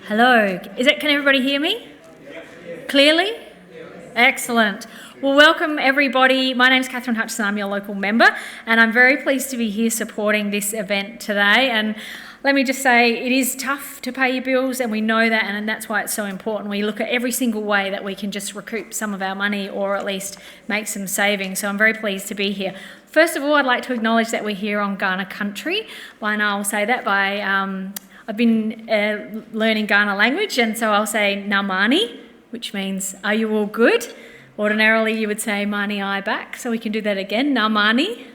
Hello. Can everybody hear me? Clearly? Excellent. Well, welcome everybody. My name's Catherine Hutchison. I'm your local member, and I'm very pleased to be here supporting this event today. And let me just say, it is tough to pay your bills, and we know that, and that's why it's so important. We look at every single way that we can just recoup some of our money or at least make some savings. So I'm very pleased to be here. First of all, I'd like to acknowledge that we're here on Kaurna country. And I'll say that by, I've been learning Kaurna language, and so I'll say Namani, which means, are you all good? Ordinarily, you would say Mani I back, so we can do that again. Namani.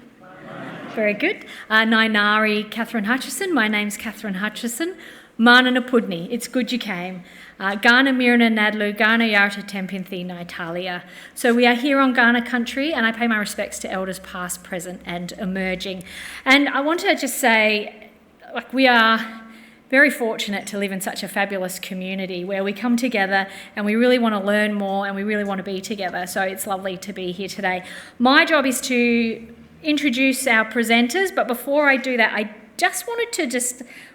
Very good. Nainari Catherine Hutchison. My name's Catherine Hutchison. Mana Napudni. It's good you came. Kaurna Mirna Nadlu, Kaurna Yarta Tempinthi Naitalia. So we are here on Kaurna country, and I pay my respects to elders past, present and emerging. And I want to just say, we are very fortunate to live in such a fabulous community where we come together and we really want to learn more and we really want to be together. So it's lovely to be here today. My job is to introduce our presenters, but before I do that, I just wanted to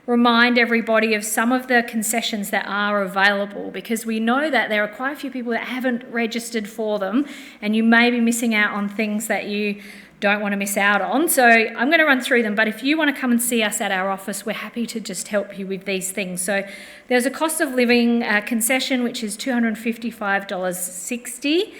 remind everybody of some of the concessions that are available, because we know that there are quite a few people that haven't registered for them, and you may be missing out on things that you don't want to miss out on. So I'm going to run through them, but if you want to come and see us at our office, we're happy to just help you with these things. So there's a cost of living concession, which is $255.60.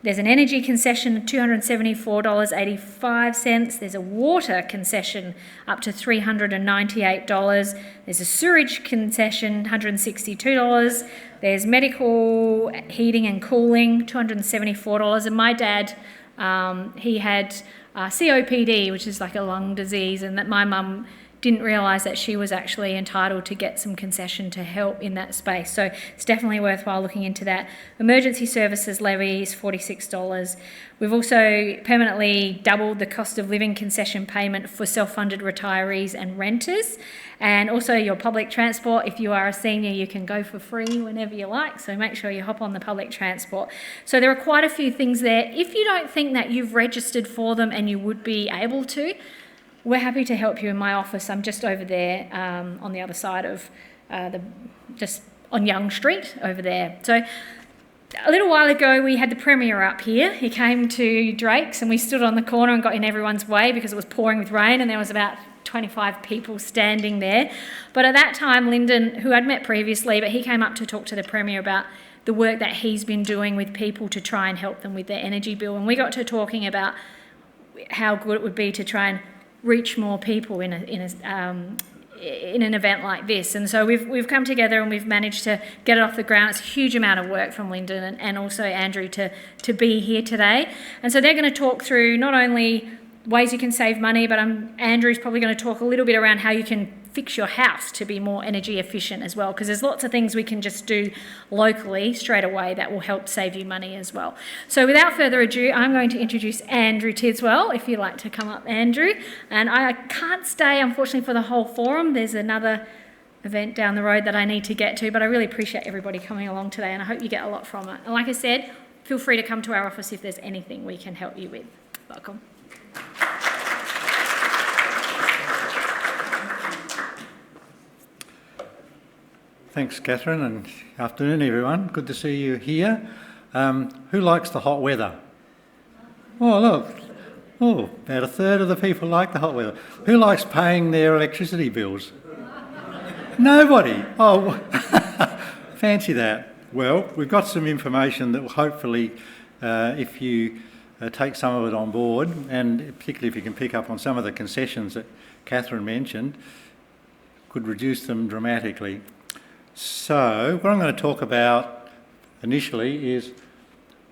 There's an energy concession of $274.85. There's a water concession up to $398. There's a sewage concession, $162. There's medical heating and cooling, $274. And my dad, he had COPD, which is like a lung disease, and that my mum didn't realise that she was actually entitled to get some concession to help in that space. So it's definitely worthwhile looking into that. Emergency services levy is $46. We've also permanently doubled the cost of living concession payment for self-funded retirees and renters. And also your public transport, if you are a senior, you can go for free whenever you like. So make sure you hop on the public transport. So there are quite a few things there. If you don't think that you've registered for them and you would be able to, we're happy to help you in my office. I'm just over there on the other side of just on Young Street over there. So a little while ago, we had the Premier up here. He came to Drake's and we stood on the corner and got in everyone's way because it was pouring with rain, and there was about 25 people standing there. But at that time, Lyndon, who I'd met previously, but he came up to talk to the Premier about the work that he's been doing with people to try and help them with their energy bill. And we got to talking about how good it would be to try and reach more people in an event like this. And so we've come together and we've managed to get it off the ground. It's a huge amount of work from Lyndon and also Andrew to be here today. And so they're going to talk through not only ways you can save money, but Andrew's probably going to talk a little bit around how you can fix your house to be more energy efficient as well, because there's lots of things we can just do locally straight away that will help save you money as well. So without further ado, I'm going to introduce Andrew Tidswell, if you'd like to come up, Andrew. And I can't stay, unfortunately, for the whole forum. There's another event down the road that I need to get to, but I really appreciate everybody coming along today, and I hope you get a lot from it. And like I said, feel free to come to our office if there's anything we can help you with. Welcome. Thanks, Catherine, and afternoon, everyone. Good to see you here. Who likes the hot weather? Oh, look. Oh, about a third of the people like the hot weather. Who likes paying their electricity bills? Nobody. Oh, fancy that. Well, we've got some information that will hopefully, if you take some of it on board, and particularly if you can pick up on some of the concessions that Catherine mentioned, could reduce them dramatically. So what I'm going to talk about initially is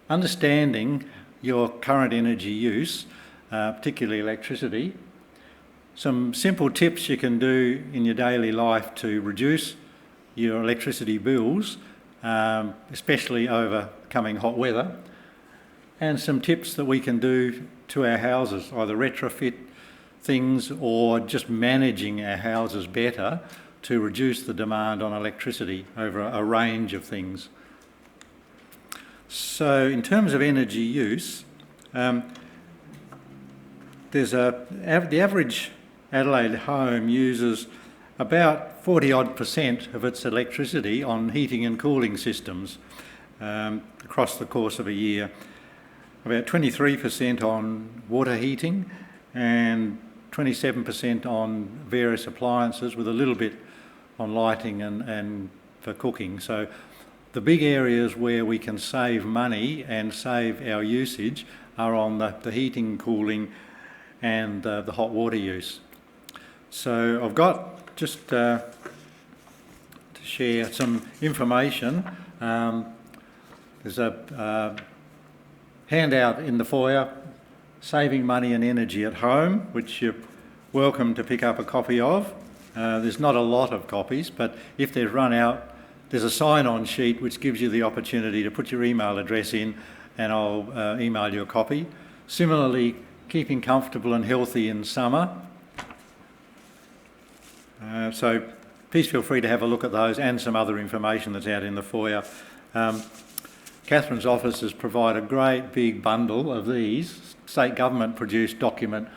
understanding your current energy use, particularly electricity, some simple tips you can do in your daily life to reduce your electricity bills, especially over coming hot weather, and some tips that we can do to our houses, either retrofit things or just managing our houses better to reduce the demand on electricity over a range of things. So in terms of energy use, there's the average Adelaide home uses about 40% of its electricity on heating and cooling systems across the course of a year. About 23% on water heating and 27% on various appliances, with a little bit on lighting and for cooking. So the big areas where we can save money and save our usage are on the heating, cooling and the hot water use. So I've got just to share some information. There's a handout in the foyer, Saving Money and Energy at Home, which you're welcome to pick up a copy of. There's not a lot of copies, but if they've run out, there's a sign-on sheet which gives you the opportunity to put your email address in and I'll email you a copy. Similarly, Keeping Comfortable and Healthy in Summer. So please feel free to have a look at those and some other information that's out in the foyer. Catherine's office has provided a great big bundle of these, state government produced document,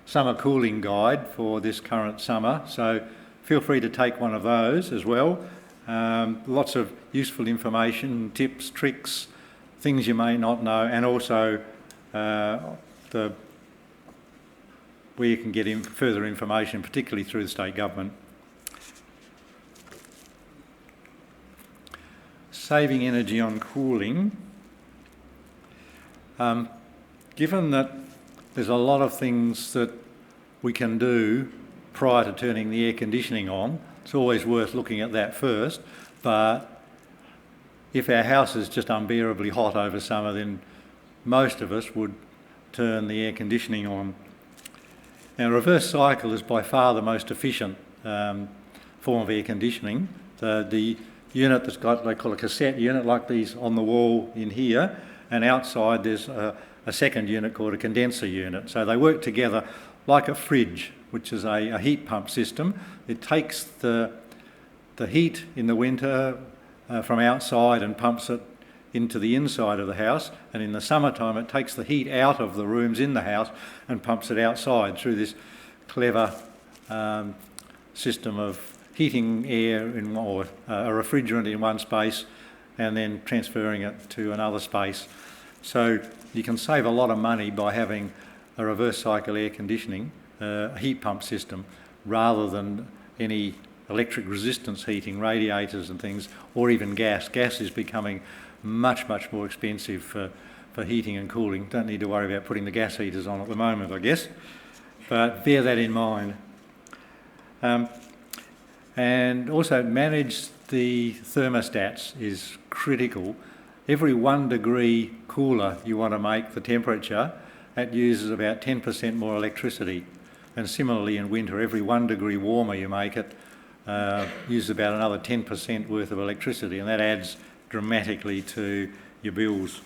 Summer Cooling Guide for this current summer. So feel free to take one of those as well. Lots of useful information, tips, tricks, things you may not know, and also where you can get further information, particularly through the state government. Saving energy on cooling. Given that there's a lot of things that we can do prior to turning the air conditioning on, it's always worth looking at that first. But if our house is just unbearably hot over summer, then most of us would turn the air conditioning on. Now, reverse cycle is by far the most efficient form of air conditioning. The unit that's got, they call a cassette unit, like these on the wall in here, and outside there's a second unit called a condenser unit. So they work together like a fridge, which is a heat pump system. It takes the heat in the winter from outside and pumps it into the inside of the house, and in the summertime it takes the heat out of the rooms in the house and pumps it outside through this clever system of heating air or a refrigerant in one space and then transferring it to another space. So you can save a lot of money by having a reverse cycle air conditioning, a heat pump system, rather than any electric resistance heating, radiators and things, or even gas. Gas is becoming much more expensive for heating and cooling. Don't need to worry about putting the gas heaters on at the moment, I guess, but bear that in mind. And also manage the thermostats is critical. Every 1 degree cooler you want to make the temperature, that uses about 10% more electricity. And similarly in winter, every 1 degree warmer you make it, uses about another 10% worth of electricity, and that adds dramatically to your bills.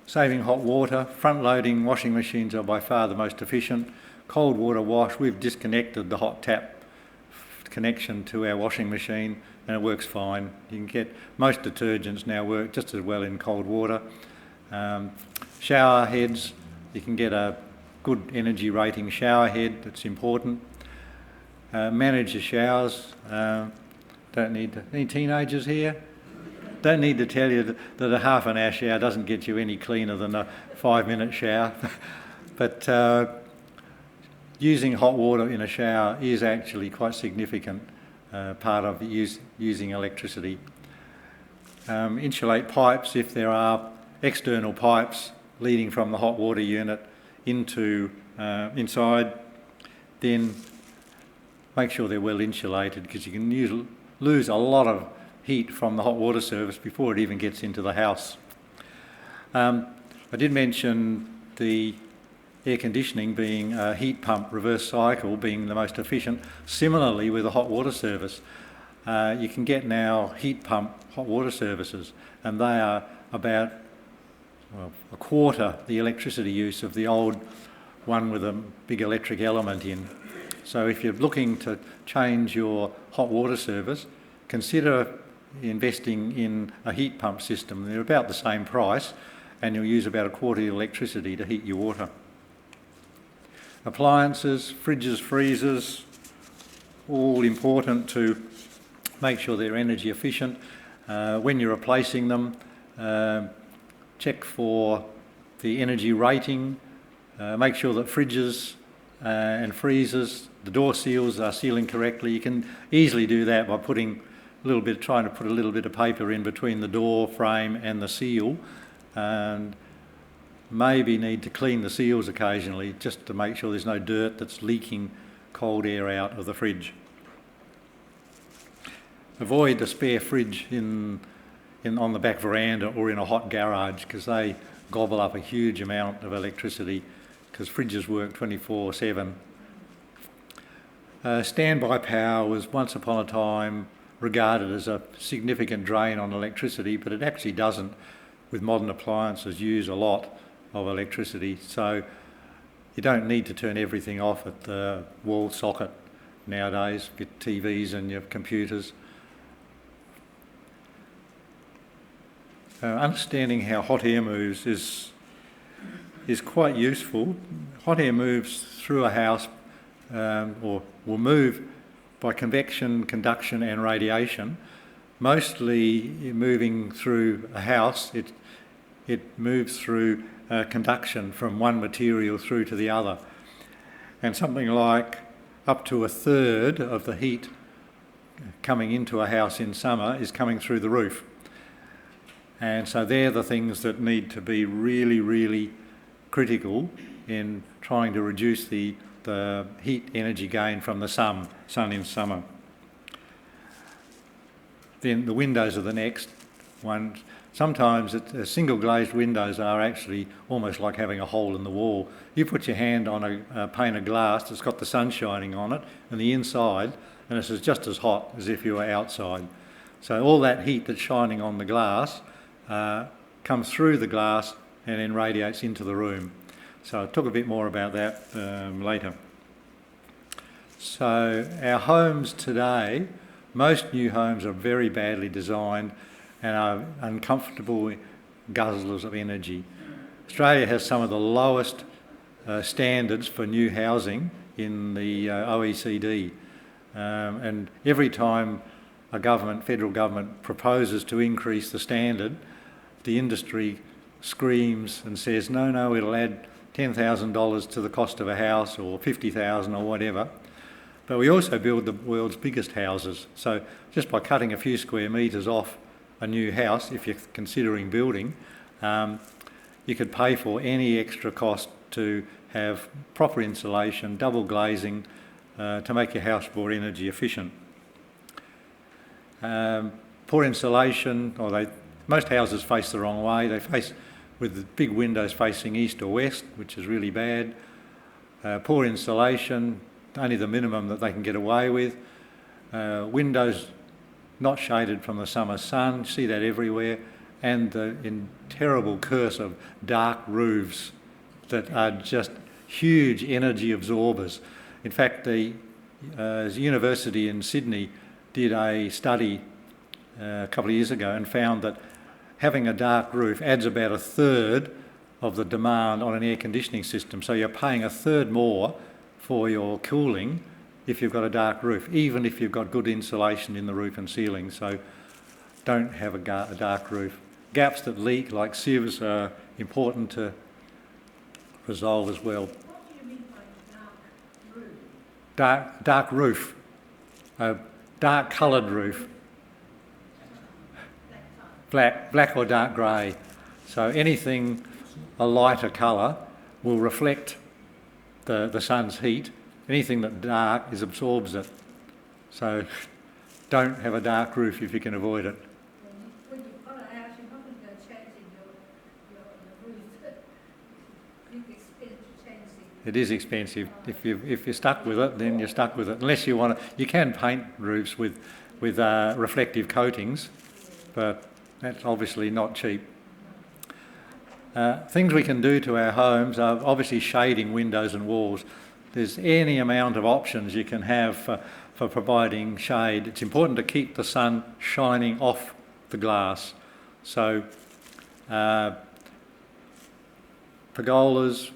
Saving hot water. Front-loading washing machines are by far the most efficient. Cold water wash, we've disconnected the hot tap connection to our washing machine and it works fine. You can get, most detergents now work just as well in cold water. Shower heads, you can get a good energy rating shower head, that's important. Manage your showers. Don't need any teenagers here? Don't need to tell you that a half an hour shower doesn't get you any cleaner than a 5-minute shower. But using hot water in a shower is actually quite significant part of using electricity. Insulate pipes if there are external pipes leading from the hot water unit into inside, then make sure they're well insulated, because you can lose a lot of heat from the hot water service before it even gets into the house. I did mention the air conditioning being a heat pump reverse cycle being the most efficient. Similarly with the hot water service, you can get now heat pump hot water services, and they are about a quarter the electricity use of the old one with a big electric element in. So if you're looking to change your hot water service, consider investing in a heat pump system. They're about the same price and you'll use about a quarter of the electricity to heat your water. Appliances, fridges, freezers, all important to make sure they're energy efficient. When you're replacing them, check for the energy rating, make sure that fridges and freezers, the door seals are sealing correctly. You can easily do that by trying to put a little bit of paper in between the door frame and the seal, and maybe need to clean the seals occasionally just to make sure there's no dirt that's leaking cold air out of the fridge. Avoid a spare fridge on the back veranda or in a hot garage, because they gobble up a huge amount of electricity, because fridges work 24/7. Standby power was once upon a time regarded as a significant drain on electricity, but it actually doesn't. With modern appliances, use a lot of electricity, so you don't need to turn everything off at the wall socket nowadays with TVs and your computers. Understanding how hot air moves is quite useful. Hot air moves through a house, or will move by convection, conduction and radiation. Mostly moving through a house, it moves through conduction from one material through to the other. And something like up to a third of the heat coming into a house in summer is coming through the roof. And so they're the things that need to be really, really critical in trying to reduce the heat energy gain from the sun in summer. Then the windows are the next one. Sometimes single glazed windows are actually almost like having a hole in the wall. You put your hand on a pane of glass that's got the sun shining on it and the inside, and it's just as hot as if you were outside. So all that heat that's shining on the glass comes through the glass and then radiates into the room. So I'll talk a bit more about that later. So our homes today, most new homes are very badly designed and are uncomfortable guzzlers of energy. Australia has some of the lowest standards for new housing in the OECD, and every time a federal government proposes to increase the standard, the industry screams and says, no, it'll add $10,000 to the cost of a house, or $50,000 or whatever. But we also build the world's biggest houses. So just by cutting a few square metres off a new house, if you're considering building, you could pay for any extra cost to have proper insulation, double glazing, to make your house more energy efficient. Poor insulation, most houses face the wrong way. They face with the big windows facing east or west, which is really bad. Poor insulation, only the minimum that they can get away with. Windows not shaded from the summer sun, see that everywhere. And the terrible curse of dark roofs that are just huge energy absorbers. In fact, the University in Sydney did a study a couple of years ago and found that having a dark roof adds about a third of the demand on an air conditioning system. So you're paying a third more for your cooling if you've got a dark roof, even if you've got good insulation in the roof and ceiling. So don't have a dark roof. Gaps that leak, like sieves, are important to resolve as well. What do you mean by dark roof? Dark roof, a dark coloured roof. Black or dark grey. So anything a lighter colour will reflect the sun's heat. Anything that dark absorbs it. So don't have a dark roof if you can avoid it. When you've got a house, you're not going to go changing your roof. It's expensive. It is expensive. If you're stuck with it, then you're stuck with it. Unless you want to, you can paint roofs with reflective coatings, but that's obviously not cheap. Things we can do to our homes are obviously shading windows and walls. There's any amount of options you can have for providing shade. It's important to keep the sun shining off the glass. So pergolas,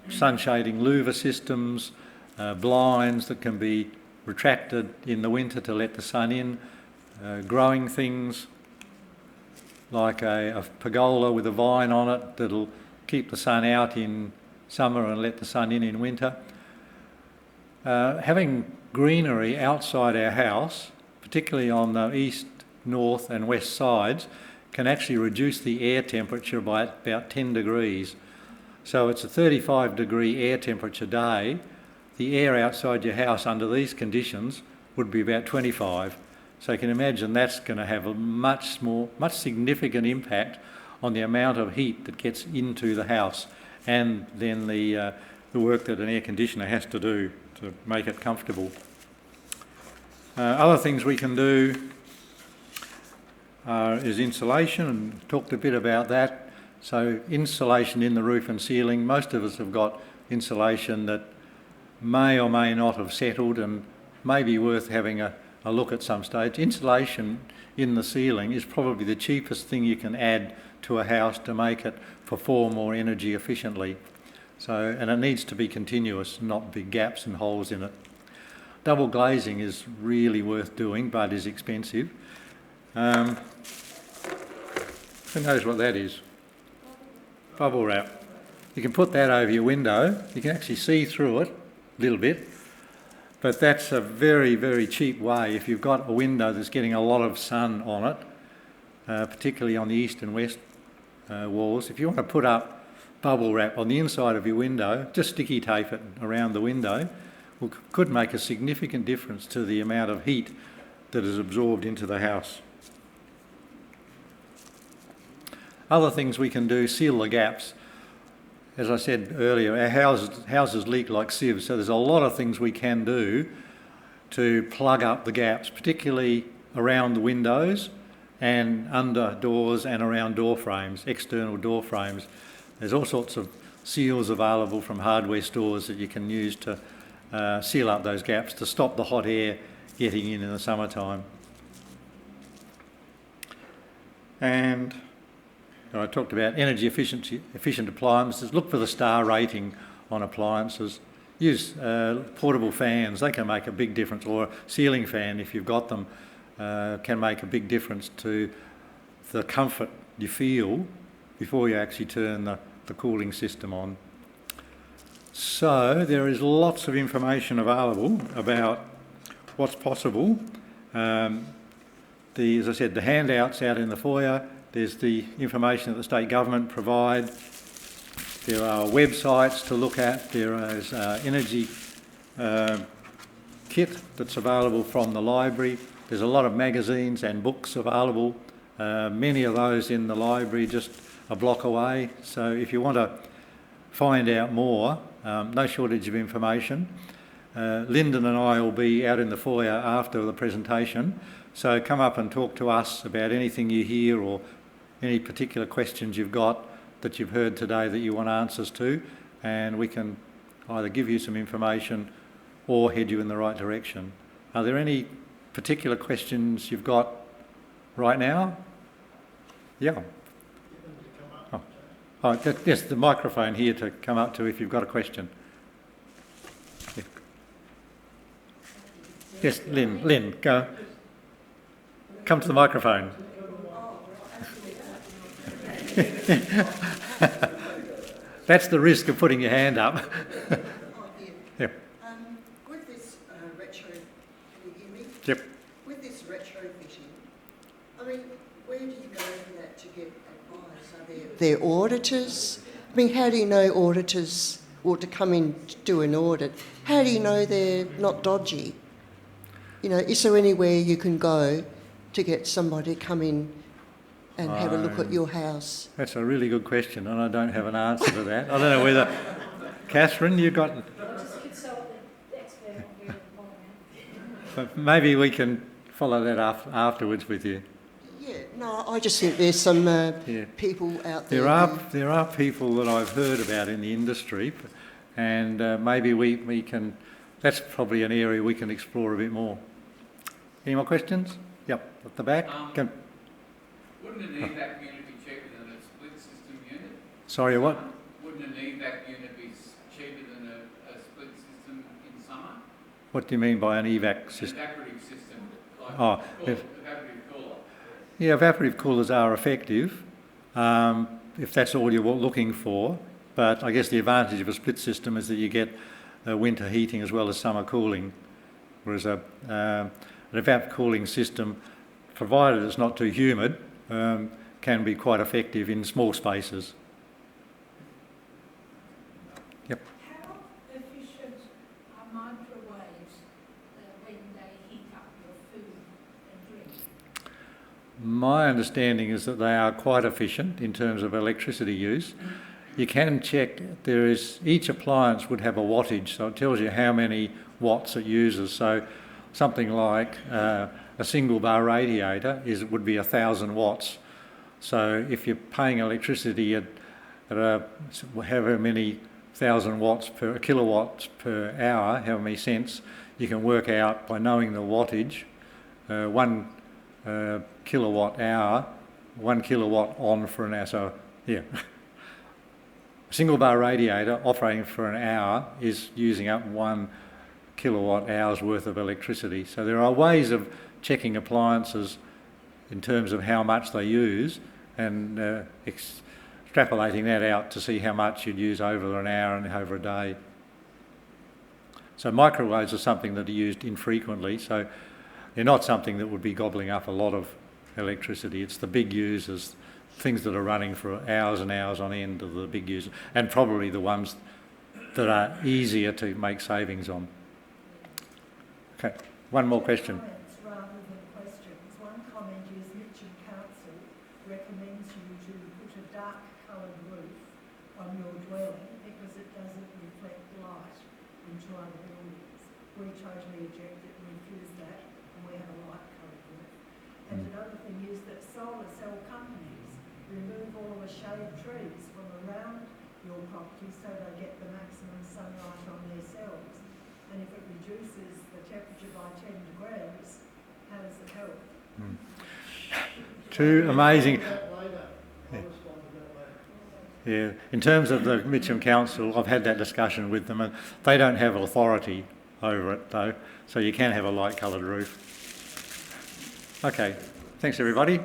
sun shading louver systems, blinds that can be retracted in the winter to let the sun in, growing things like a pergola with a vine on it that'll keep the sun out in summer and let the sun in winter. Having greenery outside our house, particularly on the east, north and west sides, can actually reduce the air temperature by about 10 degrees. So it's a 35 degree air temperature day. The air outside your house under these conditions would be about 25. So you can imagine that's going to have a much significant impact on the amount of heat that gets into the house, and then the work that an air conditioner has to do to make it comfortable. Other things we can do is insulation, and talked a bit about that. So insulation in the roof and ceiling, most of us have got insulation that may or may not have settled and may be worth having a look at some stage. Insulation in the ceiling is probably the cheapest thing you can add to a house to make it perform more energy efficiently. So, and it needs to be continuous, not big gaps and holes in it. Double glazing is really worth doing, but is expensive. Who knows what that is? Bubble wrap. You can put that over your window. You can actually see through it a little bit. But that's a very, very cheap way if you've got a window that's getting a lot of sun on it, particularly on the east and west walls. If you want to put up bubble wrap on the inside of your window, just sticky tape it around the window, could make a significant difference to the amount of heat that is absorbed into the house. Other things we can do, seal the gaps. As I said earlier, our houses leak like sieves, so there's a lot of things we can do to plug up the gaps, particularly around the windows and under doors and around door frames, external door frames. There's all sorts of seals available from hardware stores that you can use to seal up those gaps to stop the hot air getting in the summertime. And I talked about energy efficient appliances. Look for the star rating on appliances. Use portable fans. They can make a big difference, or a ceiling fan if you've got them can make a big difference to the comfort you feel before you actually turn the cooling system on. So there is lots of information available about what's possible. As I said, the handouts out in the foyer. There's the information that the state government provide. There are websites to look at. There is energy kit that's available from the library. There's a lot of magazines and books available. Many of those in the library just a block away. So if you want to find out more, no shortage of information. Lyndon and I will be out in the foyer after the presentation. So come up and talk to us about anything you hear or any particular questions you've got that you've heard today that you want answers to, and we can either give you some information or head you in the right direction. Are there any particular questions you've got right now? Yeah. Yes, the microphone here to come up to if you've got a question. Yeah. Yes, Lynn, go. Come to the microphone. That's the risk of putting your hand up. Yeah. With this retro, can you hear me? Yep. With this retrofitting, I mean, where do you go for that to get advice? Are there auditors? I mean, how do you know auditors ought to come in to do an audit? How do you know they're not dodgy? You know, is there anywhere you can go to get somebody to come in and have a look at your house? That's a really good question, and I don't have an answer to that. I don't know whether... Catherine, you've got... Just consult the expert on your appointment. But maybe we can follow that afterwards with you. Yeah, no, I just think there's some people out there. There are people that I've heard about in the industry, and maybe we can... That's probably an area we can explore a bit more. Any more questions? Yep, at the back. Wouldn't an EVAC unit be cheaper than a split system unit? Sorry, what? Wouldn't an EVAC unit be cheaper than a split system in summer? What do you mean by an evac system? Evaporative system, like Oh, evaporative cooler. Yeah, evaporative coolers are effective if that's all you're looking for. But I guess the advantage of a split system is that you get winter heating as well as summer cooling. Whereas an evap cooling system, provided it's not too humid, can be quite effective in small spaces. Yep. How efficient are microwaves when they heat up your food and drink? My understanding is that they are quite efficient in terms of electricity use. You can check, each appliance would have a wattage, so it tells you how many watts it uses. So something like a single bar radiator would be 1,000 watts. So if you're paying electricity at however many 1,000 watts per kilowatts per hour, how many cents, you can work out by knowing the wattage, 1 kilowatt hour, 1 kilowatt on for an hour. So yeah. A single bar radiator operating for an hour is using up 1 kilowatt hours worth of electricity. So there are ways of checking appliances in terms of how much they use and extrapolating that out to see how much you'd use over an hour and over a day. So microwaves are something that are used infrequently, so they're not something that would be gobbling up a lot of electricity. It's the big users, things that are running for hours and hours on end of the big users, and probably the ones that are easier to make savings on. Okay, one more question. Comments rather than questions. One comment is Mitcham Council recommends you to put a dark coloured roof on your dwelling because it doesn't reflect light into other buildings. We totally reject it and refuse that, and we have a light coloured roof. And another thing is that solar cell companies remove all the shade trees from around your property so they get the maximum sunlight on their cells. And if it reduces the temperature by 10 degrees, how does it help? Two amazing. Yeah, in terms of the Mitcham Council, I've had that discussion with them, and they don't have authority over it though, so you can have a light coloured roof. Okay, thanks everybody.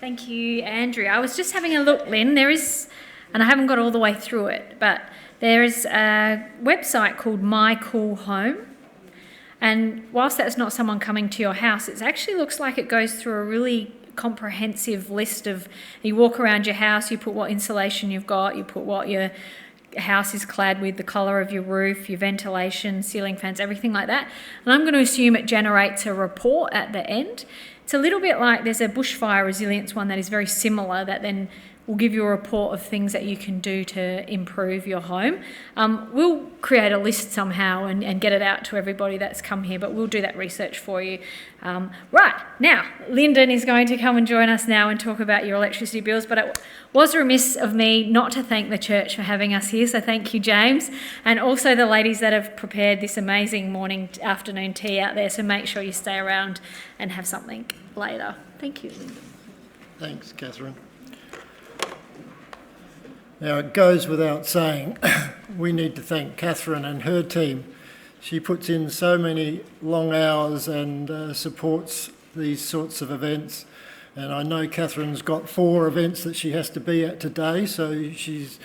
Thank you, Andrew. I was just having a look, Lynn. There is, and I haven't got all the way through it, but there is a website called My Cool Home. And whilst that's not someone coming to your house, it actually looks like it goes through a really comprehensive list of, you walk around your house, you put what insulation you've got, you put what your house is clad with, the colour of your roof, your ventilation, ceiling fans, everything like that. And I'm going to assume it generates a report at the end. It's a little bit like there's a bushfire resilience one that is very similar that then will give you a report of things that you can do to improve your home. We'll create a list somehow and get it out to everybody that's come here, but we'll do that research for you. Right, now, Lyndon is going to come and join us now and talk about your electricity bills, but it was remiss of me not to thank the church for having us here, so thank you, James, and also the ladies that have prepared this amazing afternoon tea out there, so make sure you stay around and have something later. Thank you, Lyndon. Thanks, Catherine. Now, it goes without saying, we need to thank Catherine and her team. She puts in so many long hours and supports these sorts of events. And I know Catherine's got 4 events that she has to be at today, so she's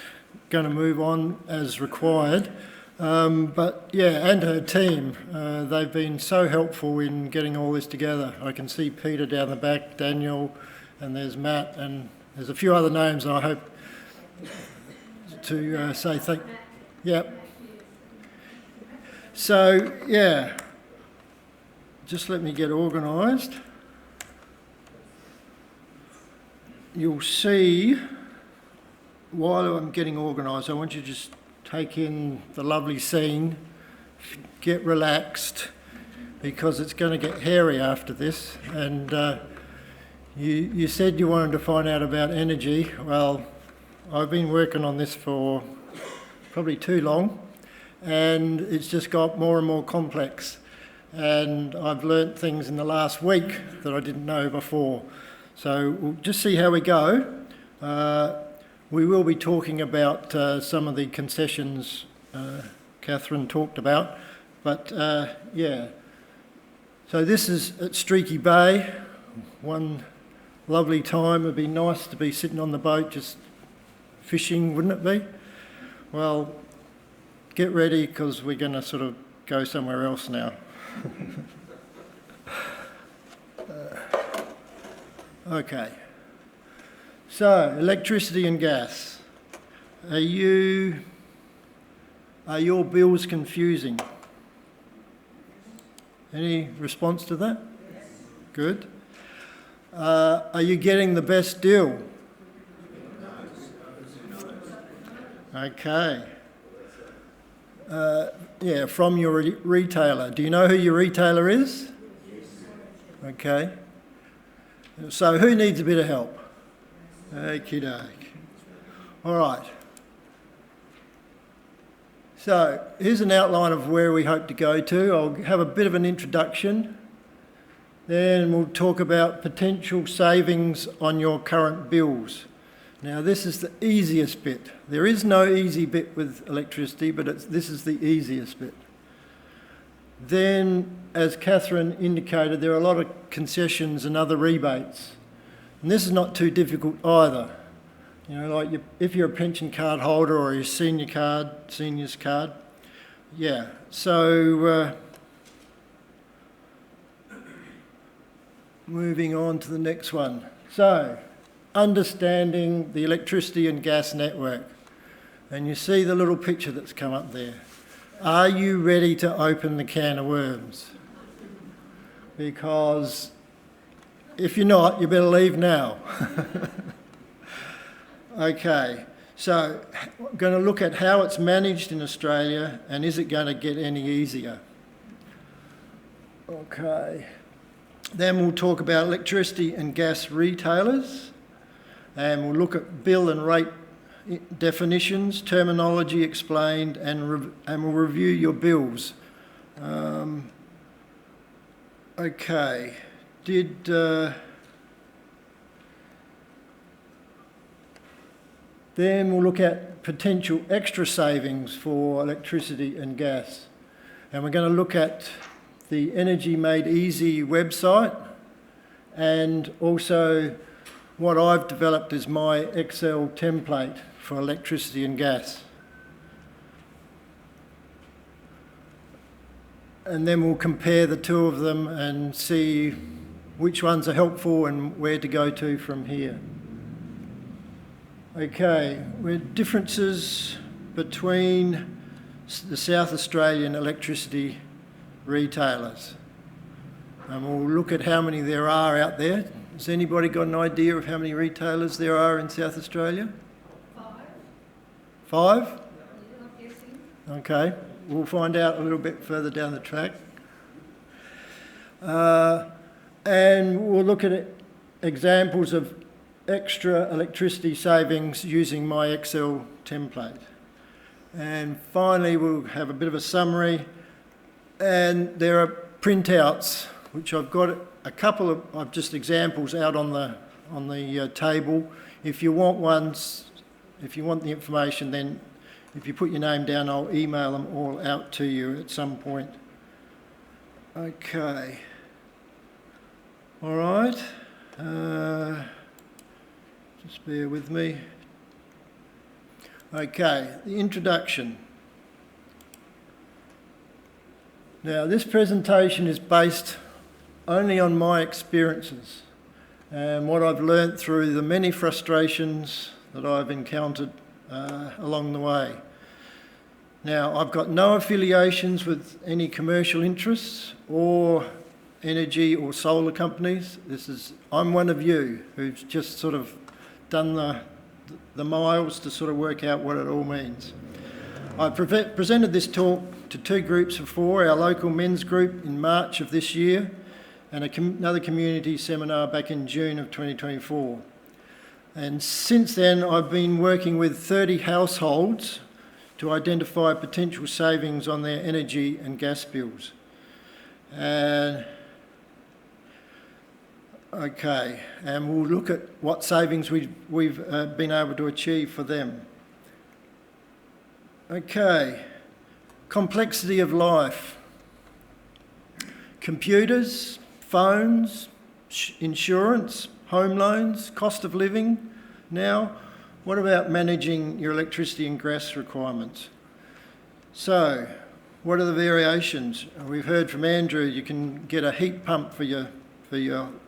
going to move on as required. But yeah, and her team, they've been so helpful in getting all this together. I can see Peter down the back, Daniel, and there's Matt, and there's a few other names, and I hope to say thank. Yep. So yeah, just let me get organised. You'll see while I'm getting organised, I want you to just take in the lovely scene, get relaxed, because it's going to get hairy after this. And you said you wanted to find out about energy. Well, I've been working on this for probably too long, and it's just got more and more complex. And I've learnt things in the last week that I didn't know before. So we'll just see how we go. We will be talking about some of the concessions Catherine talked about, but yeah. So this is at Streaky Bay. One lovely time. It'd be nice to be sitting on the boat just fishing, wouldn't it be? Well, get ready because we're going to sort of go somewhere else now. Okay. So, electricity and gas. Are your bills confusing? Any response to that? Yes. Good. Are you getting the best deal? Okay. Yeah, from your retailer. Do you know who your retailer is? Yes. Okay. So who needs a bit of help? Okie doke. All right. So here's an outline of where we hope to go to. I'll have a bit of an introduction. Then we'll talk about potential savings on your current bills. Now this is the easiest bit. There is no easy bit with electricity, but this is the easiest bit. Then, as Catherine indicated, there are a lot of concessions and other rebates. And this is not too difficult either. You know, like if you're a pension card holder or a seniors card, yeah. So, moving on to the next one. So, understanding the electricity and gas network. And you see the little picture that's come up there. Are you ready to open the can of worms? Because if you're not, you better leave now. Okay, so I'm going to look at how it's managed in Australia and is it going to get any easier? Okay, then we'll talk about electricity and gas retailers and we'll look at bill and rate definitions, terminology explained, and we'll review your bills. Okay, then we'll look at potential extra savings for electricity and gas. And we're going to look at the Energy Made Easy website and also what I've developed is my Excel template for electricity and gas. And then we'll compare the two of them and see which ones are helpful and where to go to from here. Okay, differences between the South Australian electricity retailers. And we'll look at how many there are out there. Has anybody got an idea of how many retailers there are in South Australia? 5? 5? Okay, we'll find out a little bit further down the track. And we'll look at examples of extra electricity savings using my Excel template. And finally, we'll have a bit of a summary. And there are printouts, which I've got a couple of just examples out on the table. If you want ones, if you want the information, then if you put your name down, I'll email them all out to you at some point. Okay. All right. Just bear with me. Okay, the introduction. Now, this presentation is based only on my experiences and what I've learnt through the many frustrations that I've encountered along the way. Now, I've got no affiliations with any commercial interests or energy or solar companies. I'm one of you who's just sort of done the miles to sort of work out what it all means. I presented this talk to 2 groups of 4, our local men's group in March of this year and another community seminar back in June of 2024. And since then I've been working with 30 households to identify potential savings on their energy and gas bills. And Okay, and we'll look at what savings we've been able to achieve for them. Okay, complexity of life. Computers, phones, insurance, home loans, cost of living. Now, what about managing your electricity and gas requirements? So, what are the variations? We've heard from Andrew you can get a heat pump for your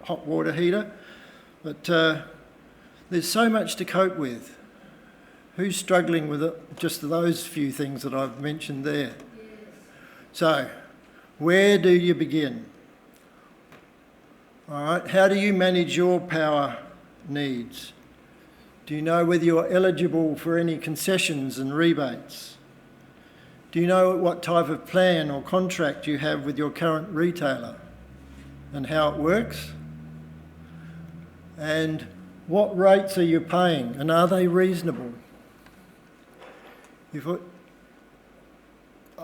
hot water heater, but there's so much to cope with. Who's struggling with it? Just those few things that I've mentioned there. So, where do you begin? All right, how do you manage your power needs? Do you know whether you're eligible for any concessions and rebates? Do you know what type of plan or contract you have with your current retailer and how it works? And what rates are you paying and are they reasonable?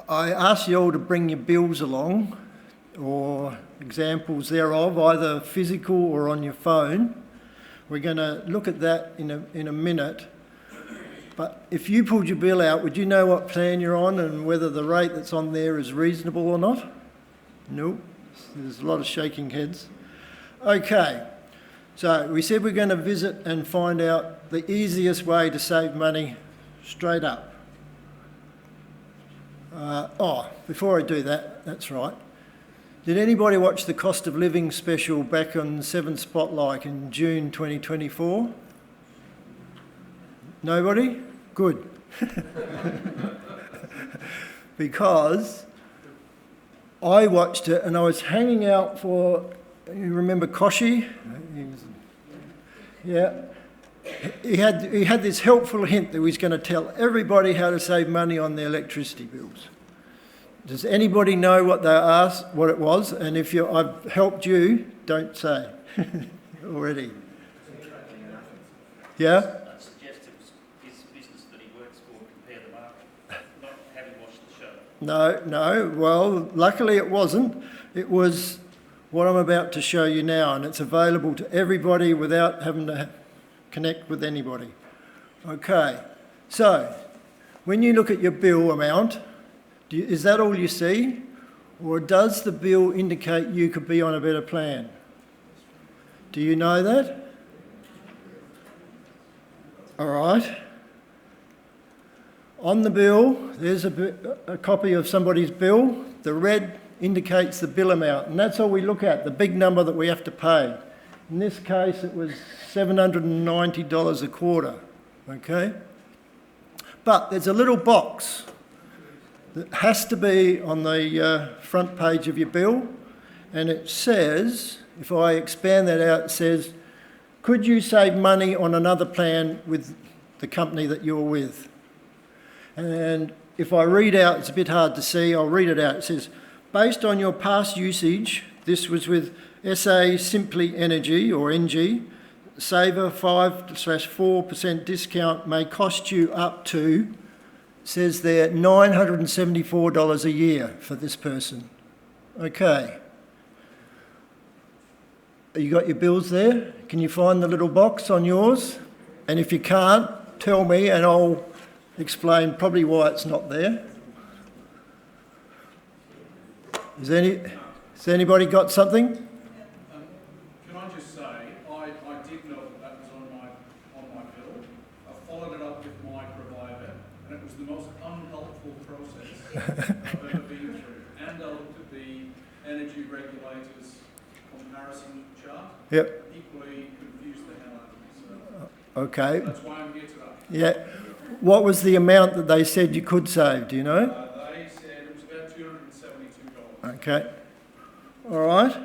I ask you all to bring your bills along or examples thereof, either physical or on your phone. We're going to look at that in a minute. But if you pulled your bill out, would you know what plan you're on and whether the rate that's on there is reasonable or not? No. There's a lot of shaking heads. Okay. So we said we're going to visit and find out the easiest way to save money straight up. Before I do that, that's right. Did anybody watch the cost of living special back on 7 Spotlight in June 2024? Nobody? Good. Because I watched it and I was hanging out for, you remember Koshi? Yeah. He had this helpful hint that he was going to tell everybody how to save money on their electricity bills. Does anybody know what they asked, what it was? And if I've helped you, don't say already. Yeah? I'd suggest it was his business that he works for, Compare the Market, not having watched the show. No. Well, luckily it wasn't. It was what I'm about to show you now, and it's available to everybody without having to connect with anybody. Okay, so when you look at your bill amount, is that all you see? Or does the bill indicate you could be on a better plan? Do you know that? All right. On the bill, there's a copy of somebody's bill. The red indicates the bill amount, and that's all we look at, the big number that we have to pay. In this case, it was $790 a quarter, okay? But there's a little box that has to be on the front page of your bill, and it says, if I expand that out, it says, could you save money on another plan with the company that you're with? And if I read out, it's a bit hard to see, I'll read it out. It says, based on your past usage, this was with SA Simply Energy, or NG, Saver 5/4% discount may cost you up to, says there, $974 a year for this person. Okay. You got your bills there? Can you find the little box on yours? And if you can't, tell me and I'll explain probably why it's not there. Has anybody got something? Can I just say, I did know that was on my bill. I followed it up with my provider, and it was the most unhelpful process I've ever been through. And I looked at the energy regulators comparison chart. Yep. Equally confused the hell out of me. So Okay. that's why I'm here today. Yeah. What was the amount that they said you could save, do you know? They said it was about $272. Okay. All right.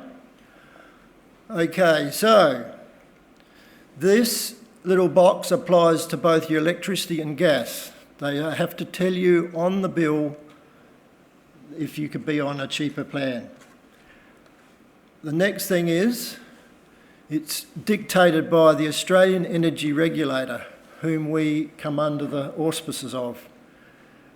Okay, so this little box applies to both your electricity and gas. They have to tell you on the bill if you could be on a cheaper plan. The next thing is, it's dictated by the Australian Energy Regulator, whom we come under the auspices of.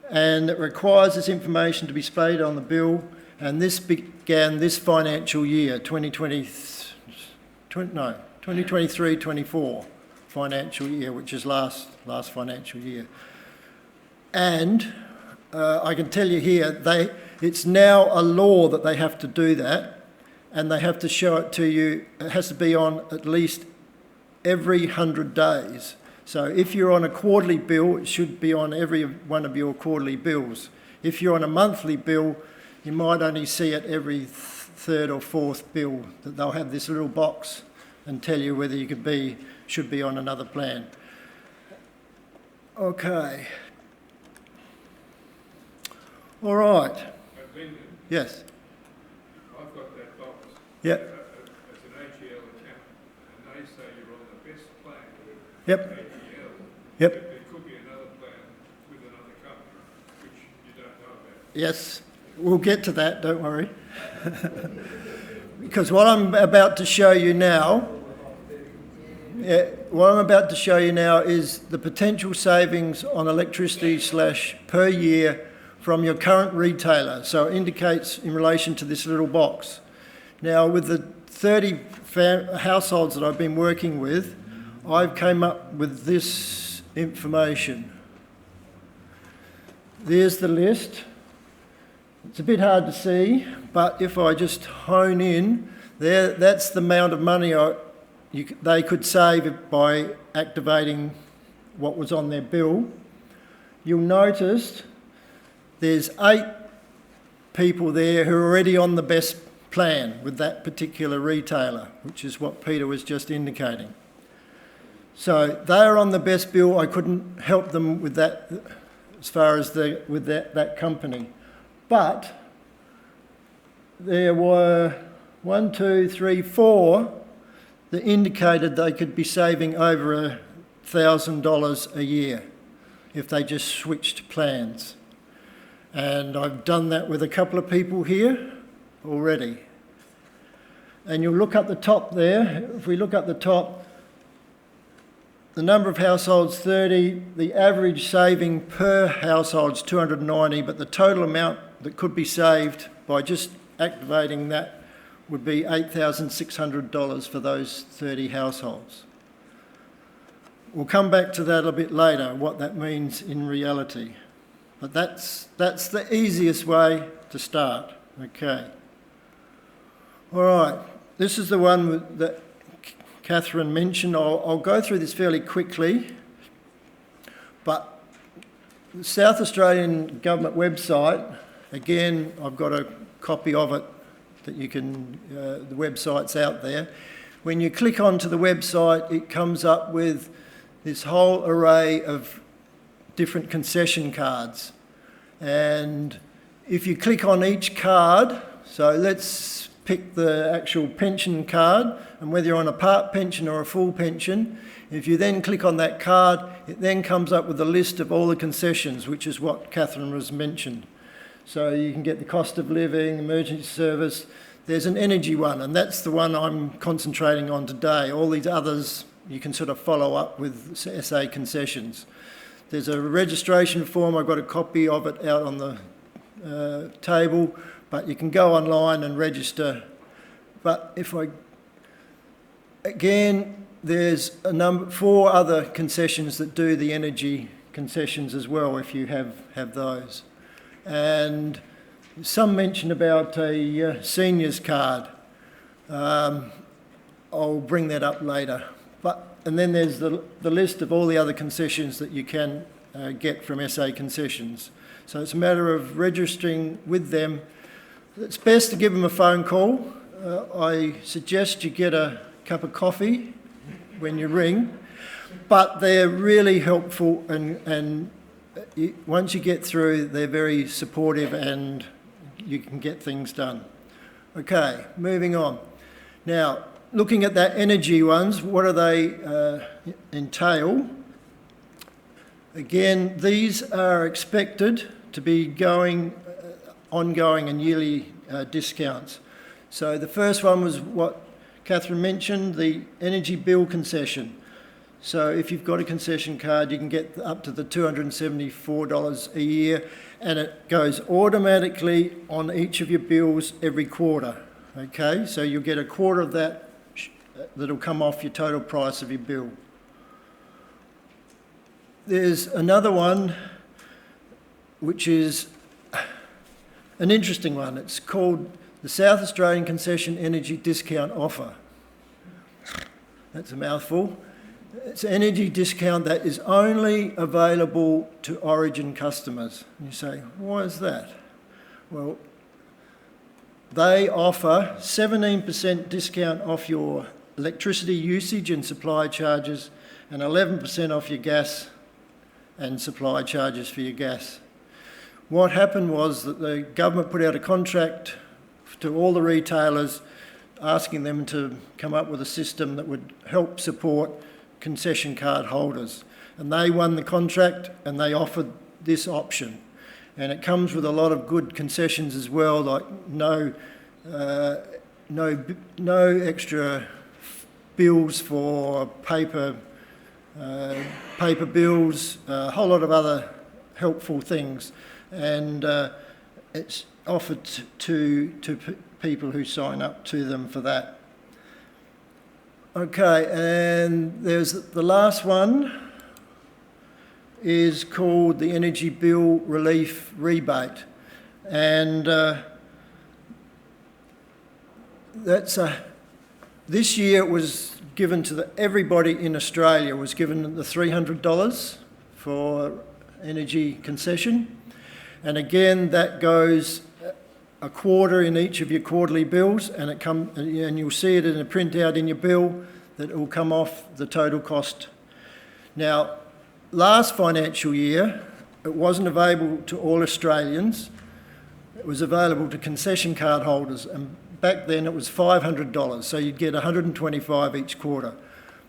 And it requires this information to be displayed on the bill, and this began this financial year, 2023, 2023-24 financial year, which is last financial year. And I can tell you here, it's now a law that they have to do that, and they have to show it to you. It has to be on at least every 100 days. So if you're on a quarterly bill, it should be on every one of your quarterly bills. If you're on a monthly bill, you might only see it every third or fourth bill, that they'll have this little box and tell you whether you should be on another plan. Okay. All right. Lyndon, Yes. I've got that box. Yep. As an AGL account, and they say you're on the best plan with Yep. AGL. Yep. But there could be another plan with another company, which you don't know about. Yes. We'll get to that, don't worry. Because what I'm about to show you now, is the potential savings on electricity / per year from your current retailer. So it indicates in relation to this little box. Now, with the 30 households that I've been working with, I've came up with this information. There's the list. It's a bit hard to see, but if I just hone in, that's the amount of money they could save by activating what was on their bill. You'll notice there's 8 people there who are already on the best plan with that particular retailer, which is what Peter was just indicating. So they're on the best bill. I couldn't help them with that as far as with that company. But there were 1, 2, 3, 4 that indicated they could be saving over $1,000 a year if they just switched plans. And I've done that with a couple of people here already. And you'll look up the top there. If we look up the top, the number of households 30, the average saving per household is 290, but the total amount that could be saved by just activating that would be $8,600 for those 30 households. We'll come back to that a bit later, what that means in reality. But that's the easiest way to start. Okay. All right. This is the one that Catherine mentioned. I'll go through this fairly quickly. But the South Australian Government website, again, I've got a copy of it that you can, the website's out there. When you click onto the website, it comes up with this whole array of different concession cards. And if you click on each card, so let's pick the actual pension card, and whether you're on a part pension or a full pension, if you then click on that card, it then comes up with a list of all the concessions, which is what Catherine has mentioned. So you can get the cost of living, emergency service. There's an energy one, and that's the one I'm concentrating on today. All these others you can sort of follow up with SA concessions. There's a registration form. I've got a copy of it out on the table, but you can go online and register. But again, there's 4 other concessions that do the energy concessions as well, if you have those. And some mention about a seniors card. I'll bring that up later. And then there's the list of all the other concessions that you can get from SA Concessions. So it's a matter of registering with them. It's best to give them a phone call. I suggest you get a cup of coffee when you ring, but they're really helpful, and once you get through, they're very supportive and you can get things done. Okay, moving on. Now, looking at that energy ones, what do they entail? Again, these are expected to be ongoing and yearly discounts. So the first one was what Catherine mentioned, the energy bill concession. So if you've got a concession card, you can get up to the $274 a year, and it goes automatically on each of your bills every quarter. Okay, so you'll get a quarter of that that'll come off your total price of your bill. There's another one which is an interesting one. It's called the South Australian Concession Energy Discount Offer. That's a mouthful. It's an energy discount that is only available to Origin customers. And you say, why is that? Well, they offer 17% discount off your electricity usage and supply charges and 11% off your gas and supply charges for your gas. What happened was that the government put out a contract to all the retailers asking them to come up with a system that would help support concession card holders. And they won the contract and they offered this option. And it comes with a lot of good concessions as well, like no extra bills for paper bills, a whole lot of other helpful things. And it's offered to people who sign up to them for that. Okay, and there's the last one is called the Energy Bill Relief Rebate. And this year it was given to everybody in Australia was given the $300 for energy concession. And again, that goes a quarter in each of your quarterly bills, and and you'll see it in a printout in your bill that it will come off the total cost. Now, last financial year, it wasn't available to all Australians. It was available to concession card holders, and back then it was $500, so you'd get $125 each quarter.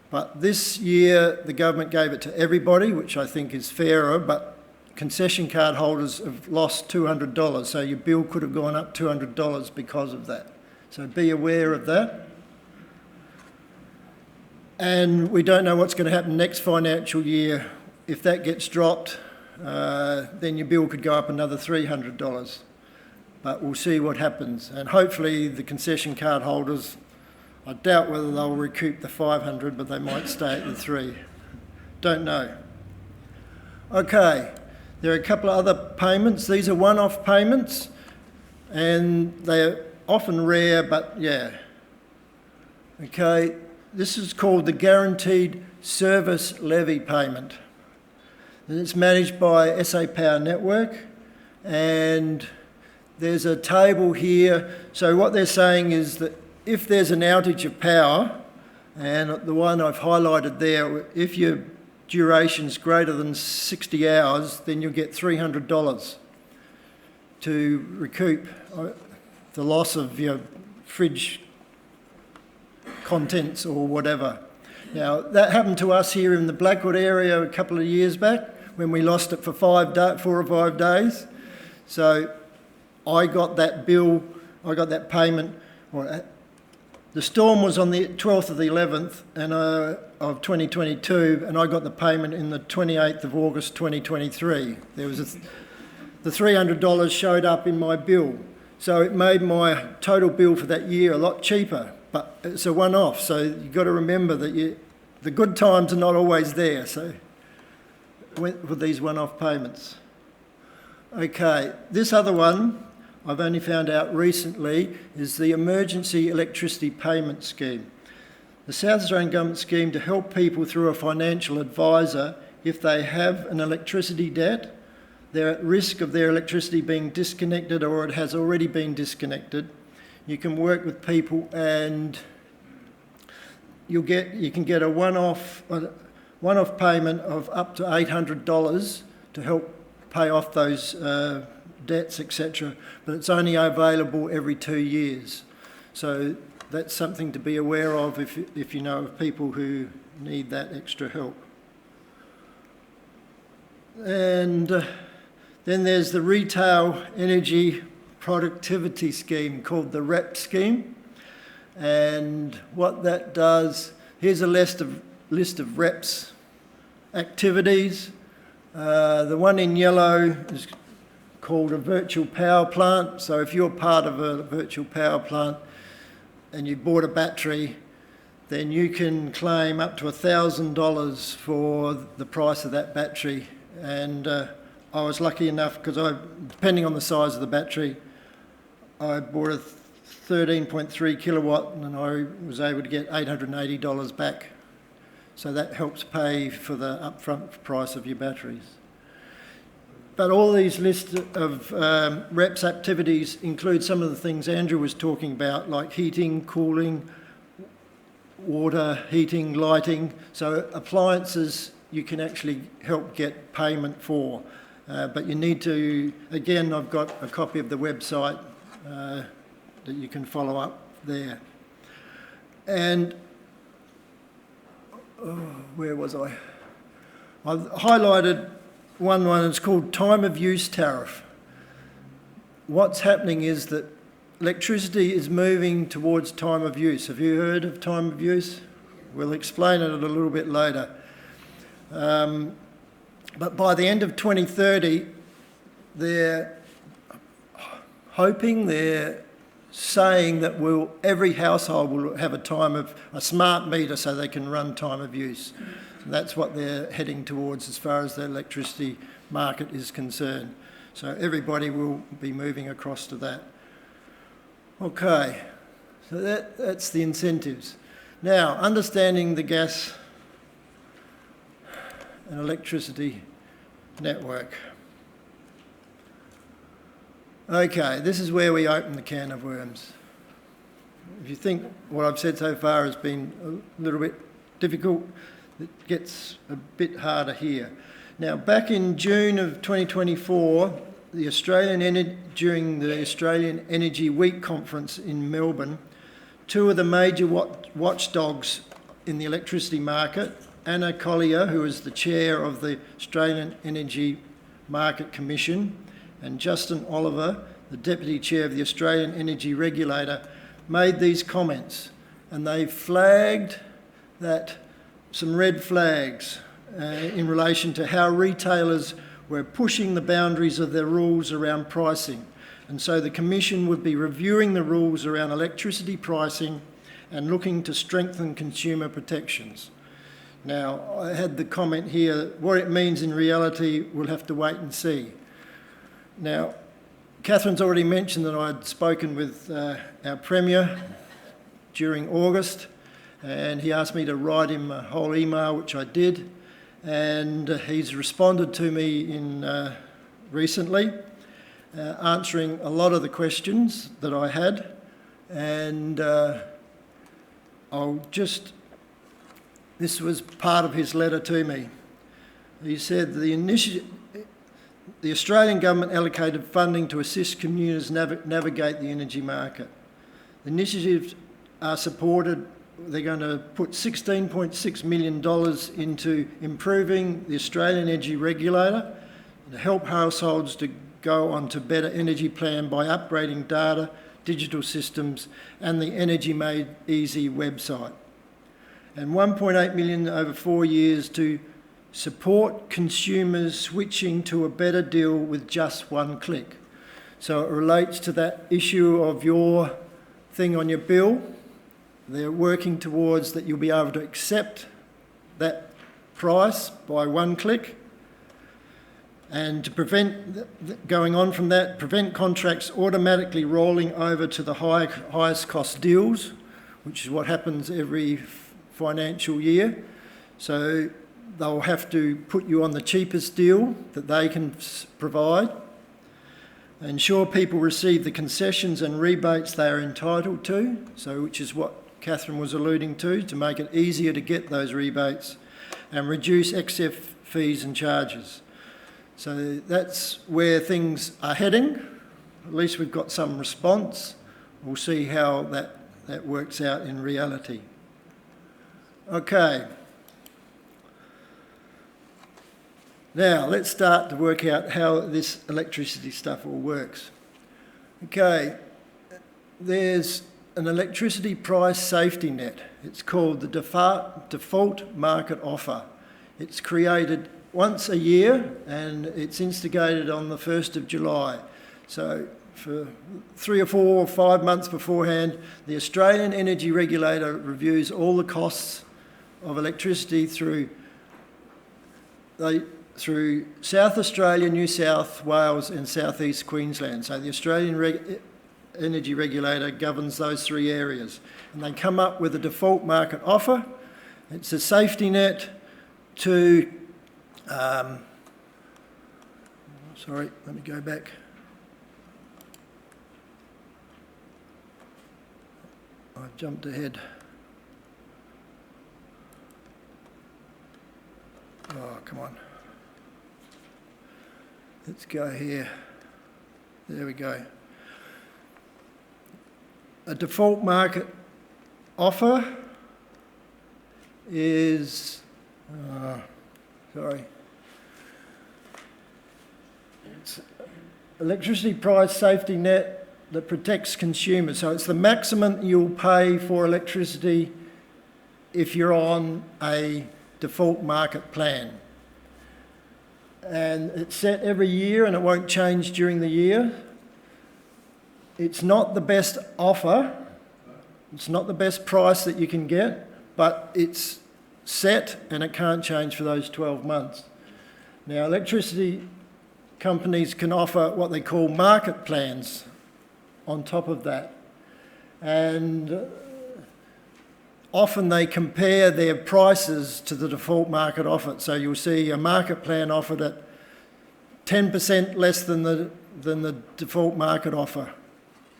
But this year, the government gave it to everybody, which I think is fairer, but concession card holders have lost $200, so your bill could have gone up $200 because of that. So be aware of that. And we don't know what's going to happen next financial year. If that gets dropped, then your bill could go up another $300. But we'll see what happens. And hopefully the concession card holders, I doubt whether they'll recoup the $500, but they might stay at the $300. Don't know. Okay. There are a couple of other payments. These are one-off payments, and they're often rare, but yeah. Okay, this is called the Guaranteed Service Levy Payment. And it's managed by SA Power Network, and there's a table here. So what they're saying is that if there's an outage of power, and the one I've highlighted there, if your duration's greater than 60 hours, then you'll get $300 to recoup the loss of your fridge contents or whatever. Now, that happened to us here in the Blackwood area a couple of years back when we lost it for 4 or 5 days. So I got that bill, I got that payment. The storm was on the 12th of the 11th of 2022, and I got the payment in the 28th of August 2023. There was the $300 showed up in my bill. So it made my total bill for that year a lot cheaper, but it's a one-off. So you've got to remember that the good times are not always there. So with these one-off payments. Okay, this other one, I've only found out recently, is the Emergency Electricity Payment Scheme. The South Australian Government scheme to help people through a financial advisor if they have an electricity debt, they're at risk of their electricity being disconnected or it has already been disconnected. You can work with people and you can get a one-off payment of up to $800 to help pay off those debts, etc. But it's only available every 2 years. So that's something to be aware of if you know of people who need that extra help. And then there's the Retail Energy Productivity Scheme called the REP scheme. And what that does, here's a list of REP's activities. The one in yellow is called a virtual power plant. So if you're part of a virtual power plant and you bought a battery, then you can claim up to $1,000 for the price of that battery. And I was lucky enough because depending on the size of the battery, I bought a 13.3 kilowatt and I was able to get $880 back. So that helps pay for the upfront price of your batteries. But all these lists of REPS activities include some of the things Andrew was talking about, like heating, cooling, water, heating, lighting. So appliances you can actually help get payment for. But you need to, again, I've got a copy of the website that you can follow up there. And where was I? I've highlighted one, it's called time of use tariff. What's happening is that electricity is moving towards time of use. Have you heard of time of use? We'll explain it a little bit later. But by the end of 2030, they're saying that every household will have a smart meter so they can run time of use. And that's what they're heading towards as far as the electricity market is concerned. So everybody will be moving across to that. Okay, so that's the incentives. Now, understanding the gas and electricity network. Okay, this is where we open the can of worms. If you think what I've said so far has been a little bit difficult, it gets a bit harder here. Now, back in June of 2024, during the Australian Energy Week conference in Melbourne, two of the major watchdogs in the electricity market, Anna Collier, who is the chair of the Australian Energy Market Commission, and Justin Oliver, the deputy chair of the Australian Energy Regulator, made these comments, and they flagged some red flags in relation to how retailers were pushing the boundaries of their rules around pricing. And so the Commission would be reviewing the rules around electricity pricing and looking to strengthen consumer protections. Now, I had the comment here, what it means in reality, we'll have to wait and see. Now, Catherine's already mentioned that I'd spoken with our Premier during August, and he asked me to write him a whole email, which I did, and he's responded to me recently, answering a lot of the questions that I had, and this was part of his letter to me. He said the Australian government allocated funding to assist communities navigate the energy market. The initiatives are supported. They're going to put $16.6 million into improving the Australian Energy Regulator to help households to go on to better energy plan by upgrading data, digital systems and the Energy Made Easy website. And $1.8 million over 4 years to support consumers switching to a better deal with just one click. So it relates to that issue of your thing on your bill. They're working towards that you'll be able to accept that price by one click, and to prevent going on from that, prevent contracts automatically rolling over to the highest cost deals, which is what happens every financial year. So they'll have to put you on the cheapest deal that they can provide. Ensure people receive the concessions and rebates they are entitled to, which is what Catherine was alluding to make it easier to get those rebates, and reduce excess fees and charges. So that's where things are heading. At least we've got some response. We'll see how that works out in reality. Okay. Now, let's start to work out how this electricity stuff all works. Okay, there's an electricity price safety net. It's called the default market offer. It's created once a year and it's instigated on the 1st of July. So for 3 or 4 or 5 months beforehand, the Australian Energy Regulator reviews all the costs of electricity through South Australia, New South Wales and South East Queensland. So the Australian Energy Regulator governs those 3 areas. And they come up with a default market offer. It's a safety net to... sorry, let me go back. I've jumped ahead. Oh, come on. Let's go here. There we go. A default market offer is, it's electricity price safety net that protects consumers. So it's the maximum you'll pay for electricity if you're on a default market plan. And it's set every year and it won't change during the year. It's not the best offer, it's not the best price that you can get, but it's set and it can't change for those 12 months. Now, electricity companies can offer what they call market plans on top of that. And often they compare their prices to the default market offer. So you'll see a market plan offered at 10% less than the default market offer,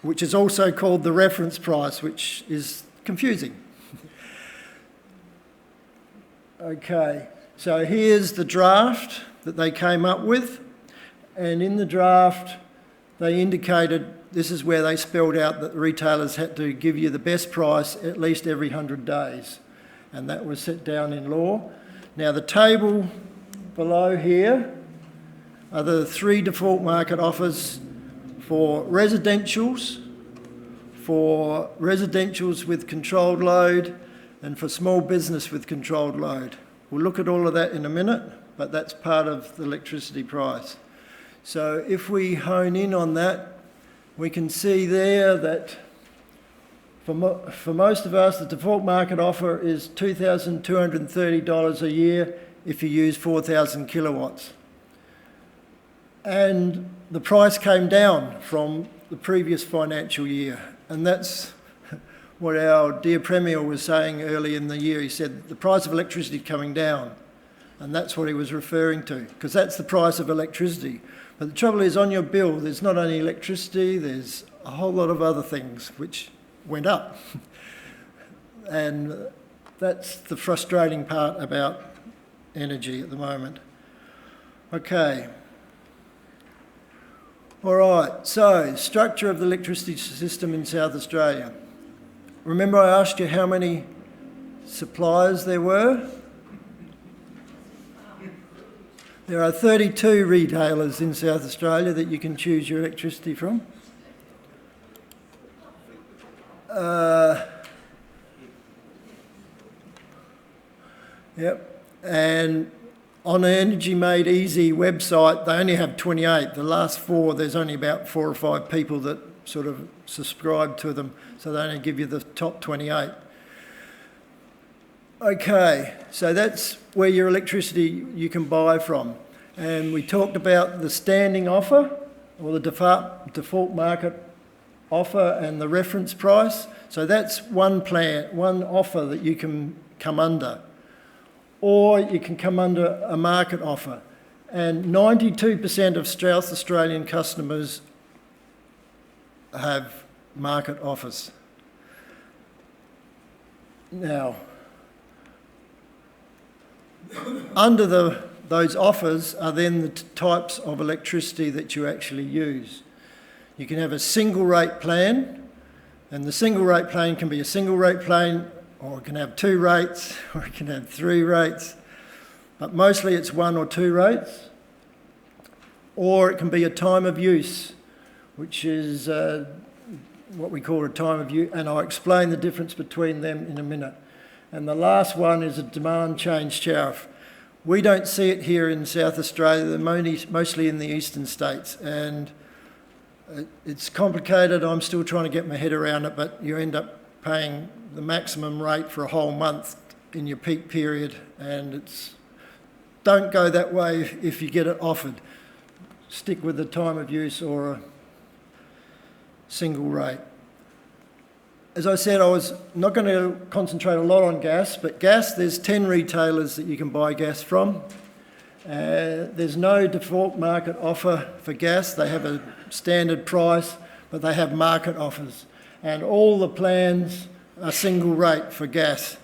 which is also called the reference price, which is confusing. Okay, so here's the draft that they came up with. And in the draft, they indicated, this is where they spelled out that the retailers had to give you the best price at least every 100 days. And that was set down in law. Now the table below here are the 3 default market offers for residentials with controlled load, and for small business with controlled load. We'll look at all of that in a minute, but that's part of the electricity price. So if we hone in on that, we can see there that for most of us, the default market offer is $2,230 a year if you use 4,000 kilowatts. And the price came down from the previous financial year, and that's what our dear Premier was saying early in the year. He said the price of electricity coming down, and that's what he was referring to, because that's the price of electricity. But the trouble is, on your bill, there's not only electricity, there's a whole lot of other things which went up. And that's the frustrating part about energy at the moment. Okay. All right, so structure of the electricity system in South Australia. Remember I asked you how many suppliers there were? There are 32 retailers in South Australia that you can choose your electricity from. Yep, and on the Energy Made Easy website, they only have 28. The last 4, there's only about 4 or 5 people that sort of subscribe to them, so they only give you the top 28. Okay, so that's where your electricity you can buy from. And we talked about the standing offer, or the default market offer, and the reference price. So that's one plan, one offer that you can come under. Or you can come under a market offer. And 92% of South Australian customers have market offers. Now, under those offers are then the types of electricity that you actually use. You can have a single rate plan, and the single rate plan can be a single rate plan, or it can have 2 rates, or it can have 3 rates, but mostly it's 1 or 2 rates. Or it can be a time of use, which is what we call a time of use, and I'll explain the difference between them in a minute. And the last one is a demand change tariff. We don't see it here in South Australia, they're mostly in the eastern states, and It's complicated. I'm still trying to get my head around it, but you end up paying the maximum rate for a whole month in your peak period, and don't go that way if you get it offered. Stick with the time of use or a single rate. As I said, I was not going to concentrate a lot on gas, but gas, there's 10 retailers that you can buy gas from. There's no default market offer for gas. They have a standard price, but they have market offers. And all the plans are single rate for gas,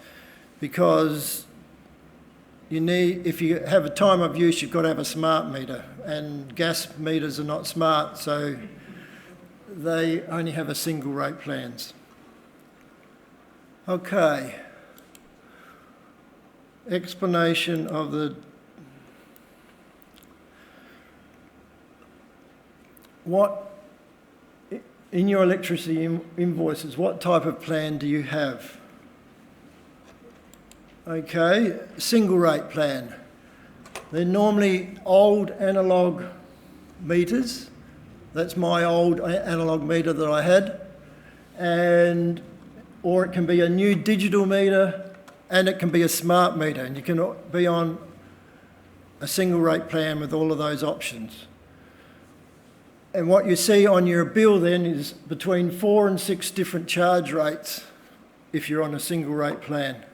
because if you have a time of use, you've got to have a smart meter, and gas meters are not smart, so they only have a single rate plans. Okay. Explanation of in your electricity invoices, what type of plan do you have? Okay, single rate plan. They're normally old analogue meters. That's my old analogue meter that I had. Or it can be a new digital meter, and it can be a smart meter, and you can be on a single rate plan with all of those options. And what you see on your bill then is between 4 and 6 different charge rates if you're on a single rate plan.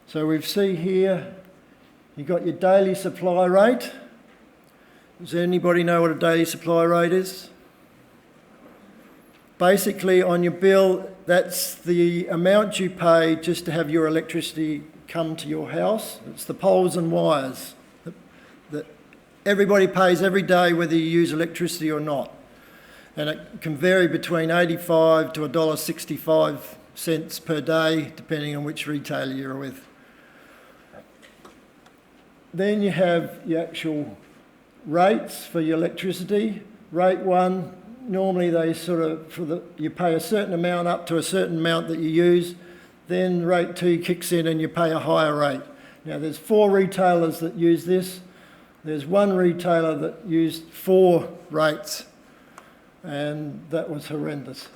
So we see here, you've got your daily supply rate. Does anybody know what a daily supply rate is? Basically on your bill, that's the amount you pay just to have your electricity come to your house. It's the poles and wires that everybody pays every day, whether you use electricity or not. And it can vary between $0.85 to $1.65 per day, depending on which retailer you're with. Then you have your actual rates for your electricity. Rate 1, normally they you pay a certain amount up to a certain amount that you use. Then rate 2 kicks in and you pay a higher rate. Now there's 4 retailers that use this. There's 1 retailer that used 4 rates, and that was horrendous.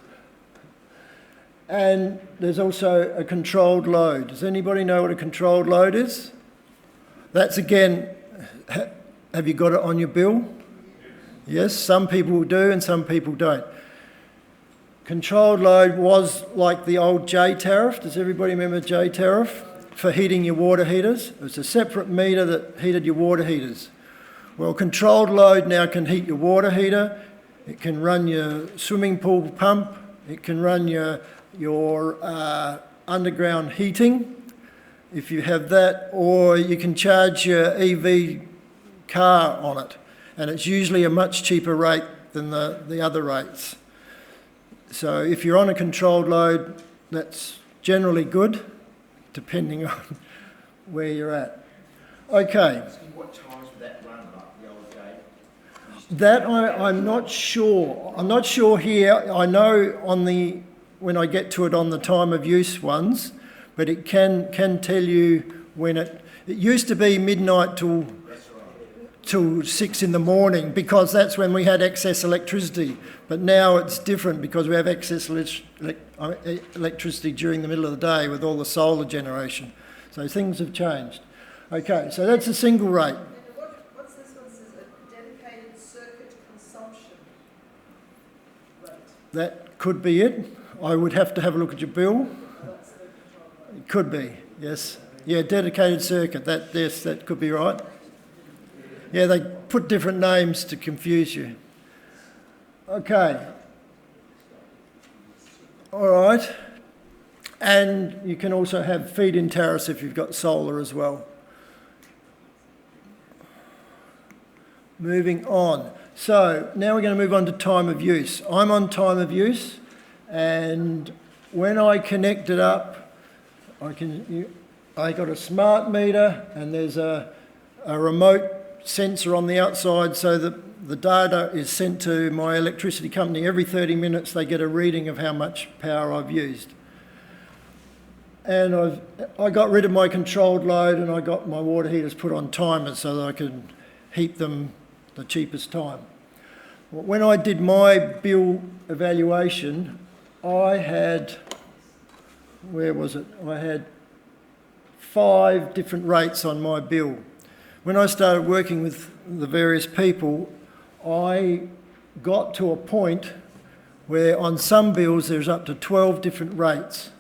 And there's also a controlled load. Does anybody know what a controlled load is? That's again, have you got it on your bill? Yes, some people do and some people don't. Controlled load was like the old J tariff. Does everybody remember J tariff? For heating your water heaters. It was a separate meter that heated your water heaters. Well, controlled load now can heat your water heater, it can run your swimming pool pump, it can run your underground heating, if you have that, or you can charge your EV car on it, and it's usually a much cheaper rate than the other rates. So if you're on a controlled load, that's generally good, depending on where you're at. Okay. What times would that run, like the old day? That I'm not sure. I'm not sure here. I know when I get to it on the time of use ones, but it can tell you when it used to be midnight till 6 in the morning, because that's when we had excess electricity. But now it's different because we have excess electricity during the middle of the day with all the solar generation. So things have changed. Okay, so that's a single rate. What's this one says, a dedicated circuit consumption rate? That could be it. I would have to have a look at your bill. It could be, yes. Yeah, dedicated circuit, yes, that could be right. Yeah, they put different names to confuse you. Okay. All right. And you can also have feed-in tariffs if you've got solar as well. Moving on. So now we're going to move on to time of use. I'm on time of use, and when I connect it up, I got a smart meter, and there's a remote sensor on the outside, so that the data is sent to my electricity company. Every 30 minutes they get a reading of how much power I've used. And I got rid of my controlled load, and I got my water heaters put on timers so that I could heat them the cheapest time. When I did my bill evaluation, I had, where was it? I had 5 different rates on my bill. When I started working with the various people, I got to a point where on some bills there's up to 12 different rates.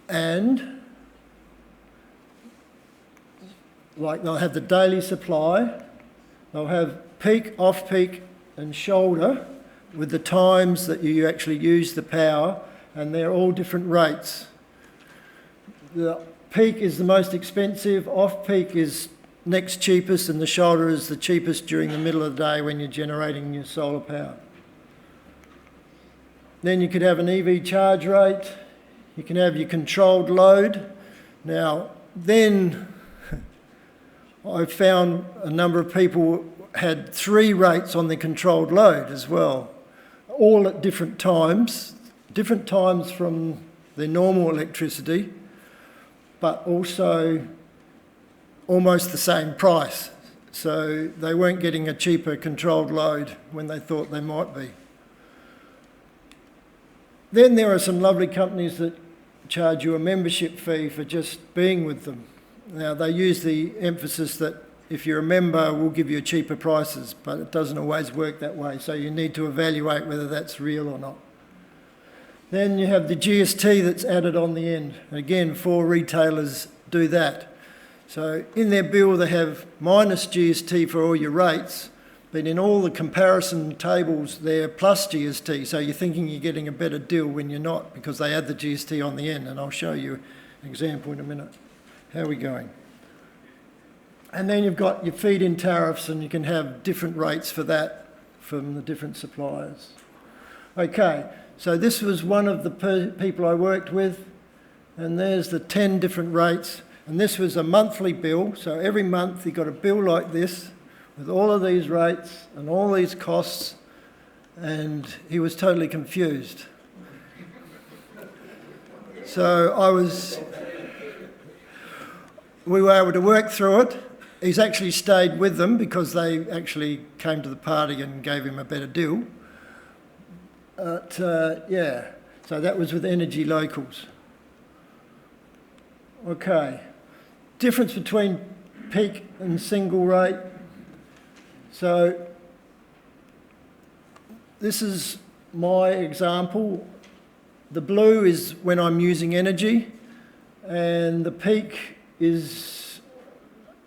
And like they'll have the daily supply, they'll have peak, off-peak and shoulder with the times that you actually use the power, and they're all different rates. The peak is the most expensive, off-peak is next cheapest, and the shoulder is the cheapest during the middle of the day when you're generating your solar power. Then you could have an EV charge rate, you can have your controlled load. Now, then I found a number of people had 3 rates on the controlled load as well, all at different times from their normal electricity, but also almost the same price. So they weren't getting a cheaper controlled load when they thought they might be. Then there are some lovely companies that charge you a membership fee for just being with them. Now, they use the emphasis that if you're a member, we'll give you cheaper prices, but it doesn't always work that way, so you need to evaluate whether that's real or not. Then you have the GST that's added on the end. Again, 4 retailers do that. So in their bill, they have minus GST for all your rates, but in all the comparison tables, they're plus GST. So you're thinking you're getting a better deal when you're not, because they add the GST on the end, and I'll show you an example in a minute. How are we going? And then you've got your feed-in tariffs, and you can have different rates for that from the different suppliers. Okay, so this was one of the people I worked with, and there's the 10 different rates. And this was a monthly bill, so every month he got a bill like this with all of these rates and all these costs, and he was totally confused. So we were able to work through it. He's actually stayed with them because they actually came to the party and gave him a better deal. But yeah, so that was with Energy Locals. Okay. Difference between peak and single rate. So this is my example. The blue is when I'm using energy, and the peak is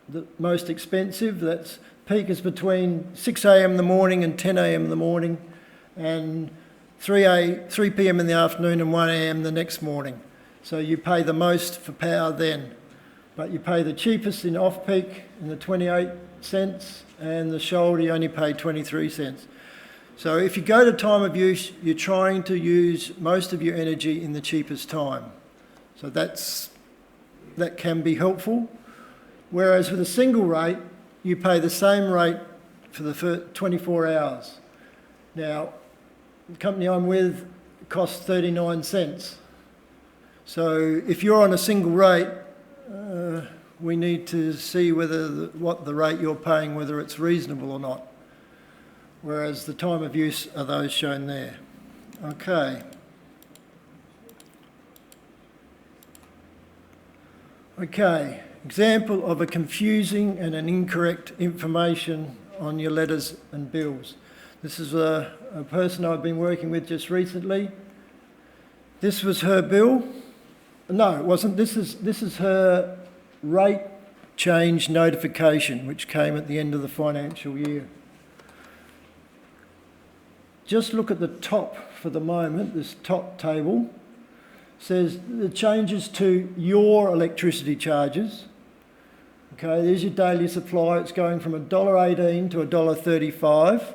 the most expensive. That's peak is between 6 a.m. in the morning and 10 a.m. in the morning, and 3 p.m. in the afternoon and 1 a.m. the next morning. So you pay the most for power then. But you pay the cheapest in off-peak in the 28 cents, and the shoulder you only pay 23 cents. So if you go to time of use, you're trying to use most of your energy in the cheapest time. So that can be helpful. Whereas with a single rate, you pay the same rate for the first 24 hours. Now, the company I'm with costs 39 cents. So if you're on a single rate, we need to see what the rate you're paying, whether it's reasonable or not. Whereas the time of use are those shown there. Okay. Okay, example of a confusing and an incorrect information on your letters and bills. This is a person I've been working with just recently. This was her bill. No, it wasn't. This is her rate change notification, which came at the end of the financial year. Just look at the top for the moment. This top table says the changes to your electricity charges. Okay, there's your daily supply. It's going from $1.18 to $1.35.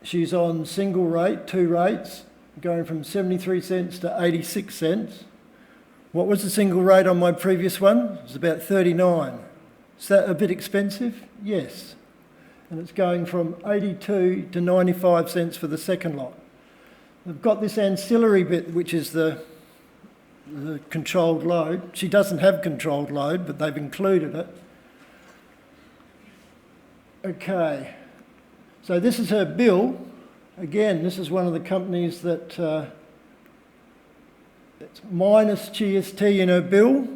She's on single rate, 2 rates, going from 73 cents to 86 cents. What was the single rate on my previous one? It was about 39. Is that a bit expensive? Yes. And it's going from 82 to 95 cents for the second lot. We've got this ancillary bit, which is the controlled load. She doesn't have controlled load, but they've included it. Okay. So this is her bill. Again, this is one of the companies that it's minus GST in her bill.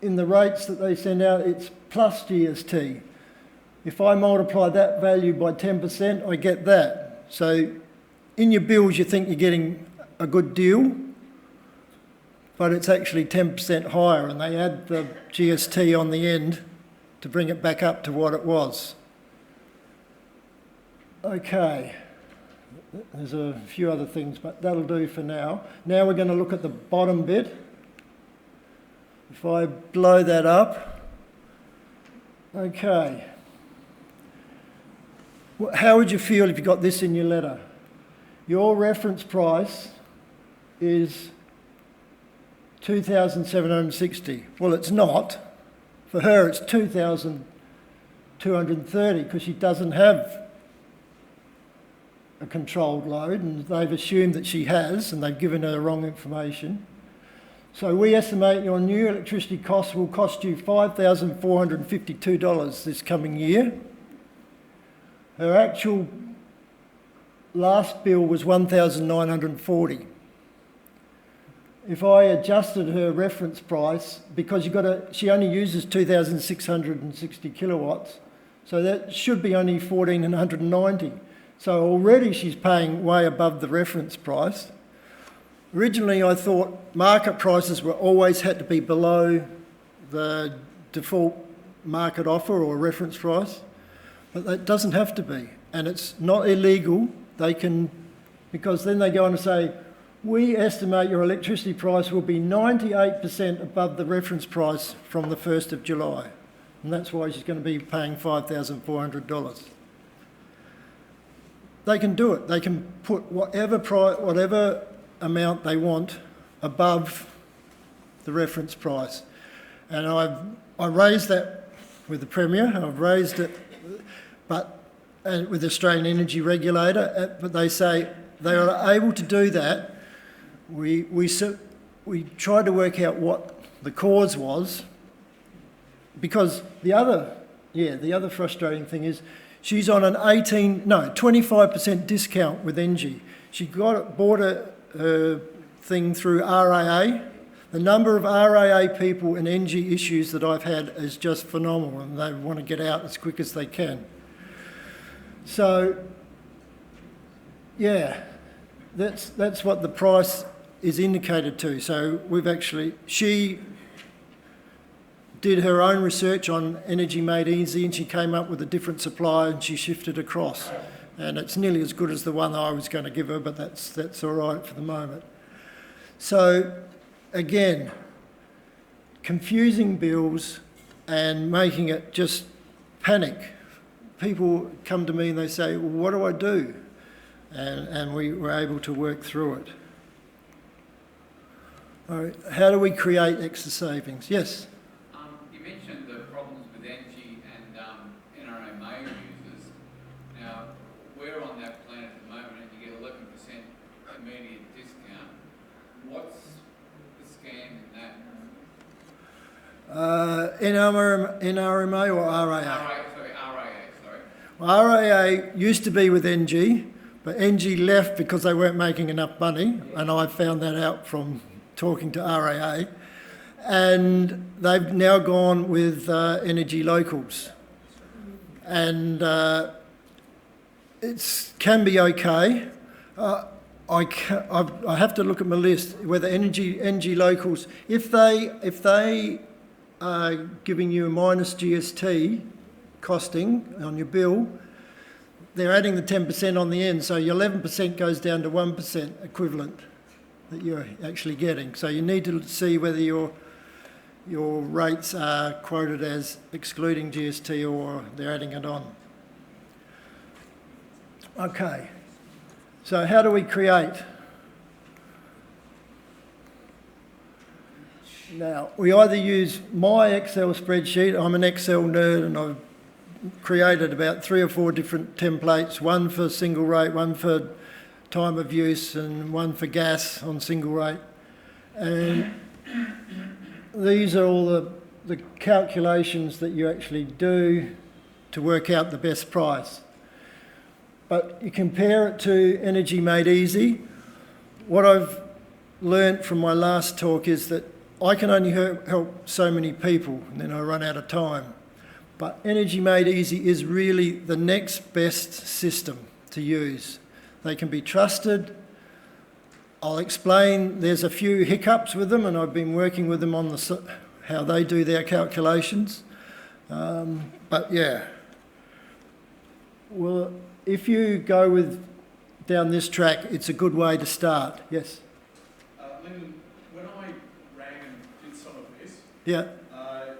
In the rates that they send out, it's plus GST. If I multiply that value by 10%, I get that. So in your bills, you think you're getting a good deal, but it's actually 10% higher, and they add the GST on the end to bring it back up to what it was. Okay, there's a few other things, but that'll do for now. Now we're going to look at the bottom bit. If I blow that up, okay. How would you feel if you got this in your letter? Your reference price is $2,760. Well, it's not. For her, it's $2,230 because she doesn't have a controlled load, and they've assumed that she has, and they've given her the wrong information. So we estimate your new electricity costs will cost you $5,452 this coming year. Her actual last bill was $1,940. If I adjusted her reference price, because she only uses 2,660 kilowatts, so that should be only 1,490. So already she's paying way above the reference price. Originally, I thought market prices were always had to be below the default market offer or reference price, but that doesn't have to be. And it's not illegal. They can, because then they go on to say, we estimate your electricity price will be 98% above the reference price from the 1st of July. And that's why she's going to be paying $5,400. They can do it. They can put whatever amount they want above the reference price. And I raised that with the Premier. I've raised it, but with the Australian Energy Regulator. But they say they are able to do that. We tried to work out what the cause was, because the other frustrating thing is she's on an 25% discount with Engie. She bought her thing through RAA. The number of RAA people in Engie issues that I've had is just phenomenal, and they want to get out as quick as they can. So, yeah, that's what the price is indicated to. So she did her own research on Energy Made Easy, and she came up with a different supplier, and she shifted across. And it's nearly as good as the one I was going to give her, but that's all right for the moment. So, again, confusing bills and making it just panic. People come to me and they say, well, what do I do? And we were able to work through it. All right, how do we create extra savings? Yes? You mentioned the problems with Engie and NRA Mayo users. Now, we're on that plan at the moment and you get 11% immediate discount. What's the scam in that? NRMA or RAA? Well, RAA used to be with Engie, but Engie left because they weren't making enough money, and I found that out from talking to RAA, and they've now gone with Energy Locals, and it can be okay. I have to look at my list whether Energy Locals, if they are giving you a minus GST costing on your bill, they're adding the 10% on the end, so your 11% goes down to 1% equivalent that you're actually getting. So you need to see whether your rates are quoted as excluding GST or they're adding it on. Okay, so how do we create? Now, we either use my Excel spreadsheet. I'm an Excel nerd, and I've created about 3 or 4 different templates, one for single rate, one for time of use, and one for gas on single rate. And these are all the calculations that you actually do to work out the best price. but you compare it to Energy Made Easy. What I've learnt from my last talk is that I can only help so many people, and then I run out of time. But Energy Made Easy is really the next best system to use. They can be trusted. I'll explain, there's a few hiccups with them, and I've been working with them on how they do their calculations. But yeah, well, if you go down this track, it's a good way to start. Yes? Lyndon, when I rang and did some of this, Yeah.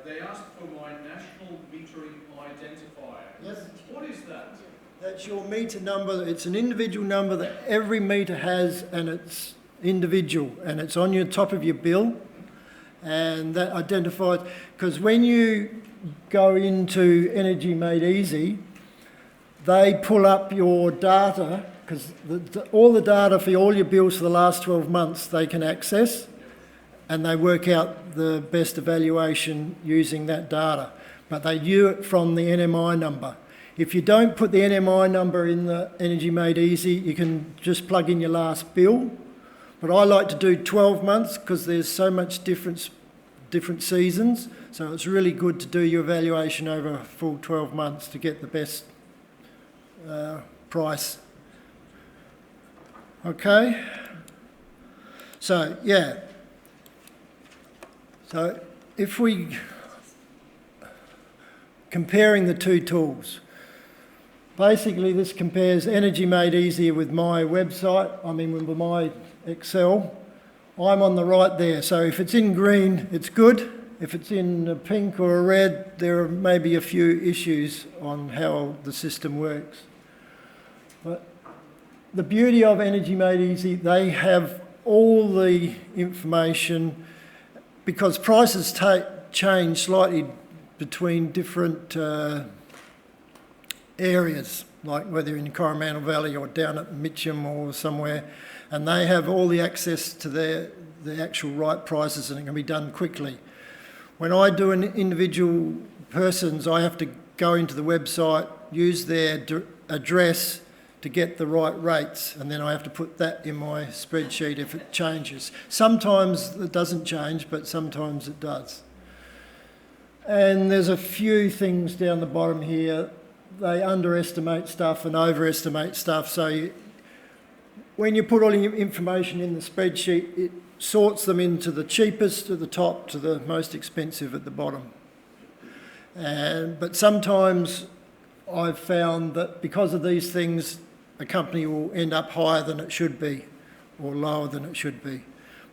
they asked for my national metering identifier. Yes. What is that? That's your meter number. It's an individual number that every meter has, and it's individual, and it's on your top of your bill, and that identifies, because when you go into Energy Made Easy, they pull up your data, because all the data for all your bills for the last 12 months they can access, and they work out the best evaluation using that data. But they do it from the NMI number. If you don't put the NMI number in the Energy Made Easy, you can just plug in your last bill. But I like to do 12 months because there's so much different seasons. So it's really good to do your evaluation over a full 12 months to get the best price. Okay? So, yeah. So if we... Comparing the two tools. Basically, this compares Energy Made Easy with my website, with my Excel. I'm on the right there, so if it's in green, it's good. If it's in a pink or a red, there are maybe a few issues on how the system works. But the beauty of Energy Made Easy, they have all the information, because prices change slightly between different areas, like whether in Coromandel Valley or down at Mitcham or somewhere, and they have all the access to the actual right prices, and it can be done quickly. When I do an individual person's, I have to go into the website, use their address to get the right rates, and then I have to put that in my spreadsheet if it changes. Sometimes it doesn't change, but sometimes it does. And there's a few things down the bottom here. They underestimate stuff and overestimate stuff. So when you put all your information in the spreadsheet, it sorts them into the cheapest at the top to the most expensive at the bottom. But sometimes I've found that because of these things, a company will end up higher than it should be or lower than it should be.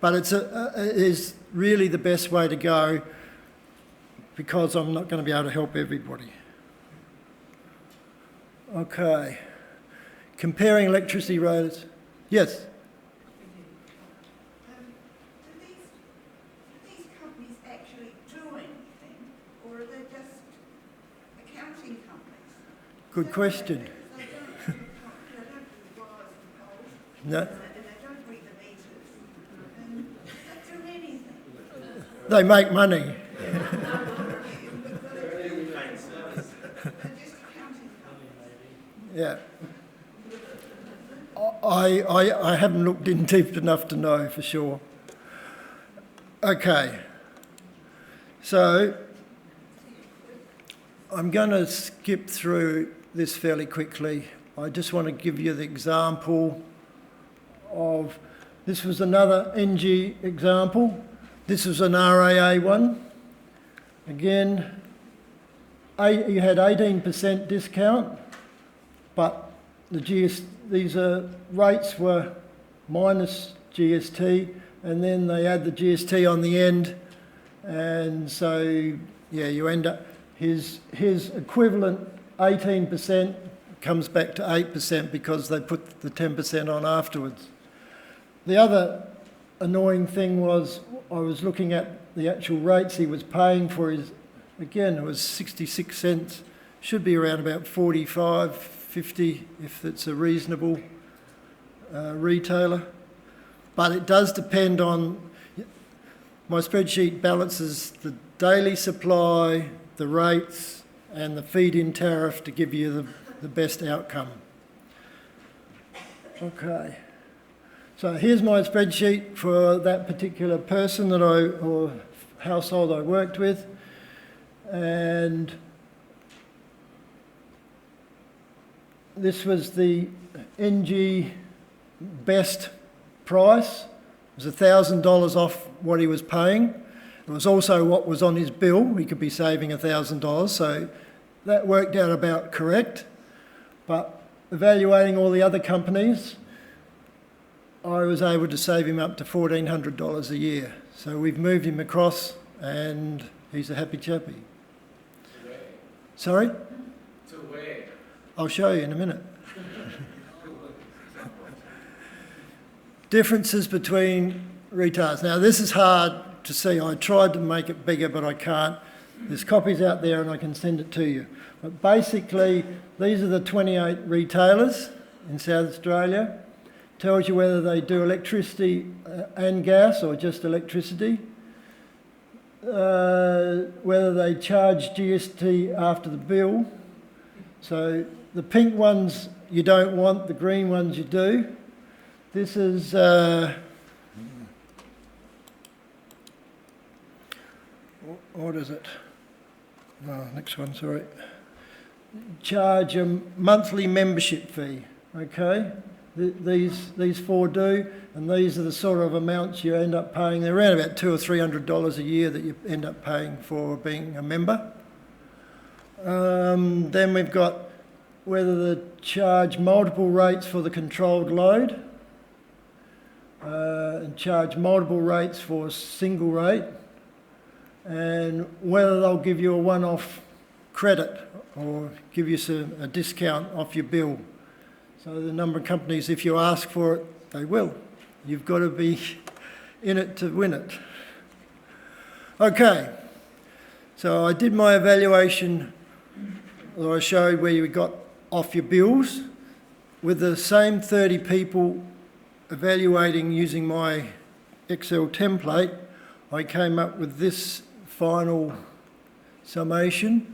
But it is really the best way to go, because I'm not going to be able to help everybody. Okay. Comparing electricity rates. Yes? Do these companies actually do anything, or are they just accounting companies? Good question. They don't do the wires and poles, No, and they don't read the meters, and they don't do anything. they make money. Yeah. I haven't looked in deep enough to know for sure. Okay. So I'm going to skip through this fairly quickly. I just want to give you the example of, this was another NG example. This was an RAA one. Again, you had 18% discount, but these rates were minus GST, and then they add the GST on the end, and so yeah, you end up, his equivalent 18% comes back to 8% because they put the 10% on afterwards. The other annoying thing was, I was looking at the actual rates he was paying for his, again, it was 66 cents, should be around about 45, 50 if it's a reasonable retailer. But it does depend on, my spreadsheet balances the daily supply, the rates and the feed-in tariff to give you the best outcome. Okay. So here's my spreadsheet for that particular person or household I worked with. And this was the NG best price. It was $1,000 off what he was paying. It was also what was on his bill. He could be saving $1,000, so that worked out about correct. But evaluating all the other companies, I was able to save him up to $1,400 a year. So we've moved him across and he's a happy chappy. Sorry? To where? I'll show you in a minute. Differences between retailers. Now this is hard to see. I tried to make it bigger, but I can't. There's copies out there and I can send it to you. But basically, these are the 28 retailers in South Australia. Tells you whether they do electricity and gas or just electricity. Whether they charge GST after the bill. So the pink ones you don't want, the green ones you do. This is what is it? Oh, next one, sorry. Charge a monthly membership fee, okay? These four do, and these are the sort of amounts you end up paying. They're around about $200 or $300 a year that you end up paying for being a member. Then we've got whether they charge multiple rates for the controlled load, and charge multiple rates for a single rate, and whether they'll give you a one-off credit or give you a discount off your bill. So the number of companies, if you ask for it, they will. You've got to be in it to win it. Okay, so I did my evaluation that I showed where you got off your bills. With the same 30 people evaluating using my Excel template, I came up with this final summation.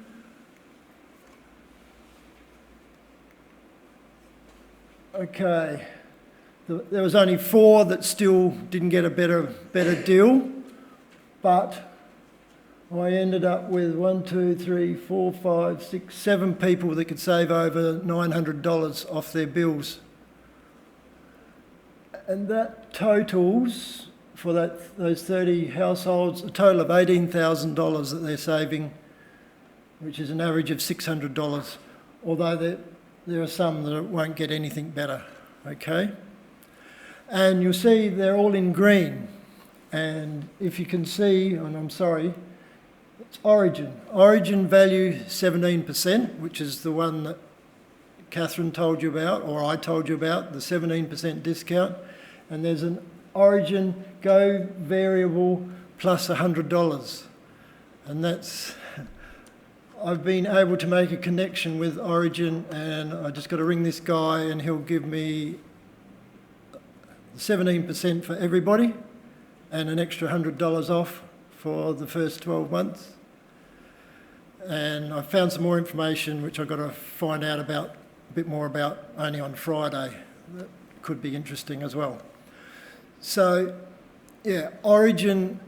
Okay, there was only 4 that still didn't get a better deal, but I ended up with 7 people that could save over $900 off their bills. And that totals, for those 30 households, a total of $18,000 that they're saving, which is an average of $600, although there are some that won't get anything better, okay? And you'll see they're all in green. And if you can see, and I'm sorry, it's Origin. Origin value 17%, which is the one that Catherine told you about, or I told you about, the 17% discount. And there's an Origin Go variable plus $100. And that's, I've been able to make a connection with Origin, and I just got to ring this guy and he'll give me 17% for everybody and an extra $100 off for the first 12 months. And I found some more information which I've got to find out about, a bit more about only on Friday. That could be interesting as well. So, yeah, Origin,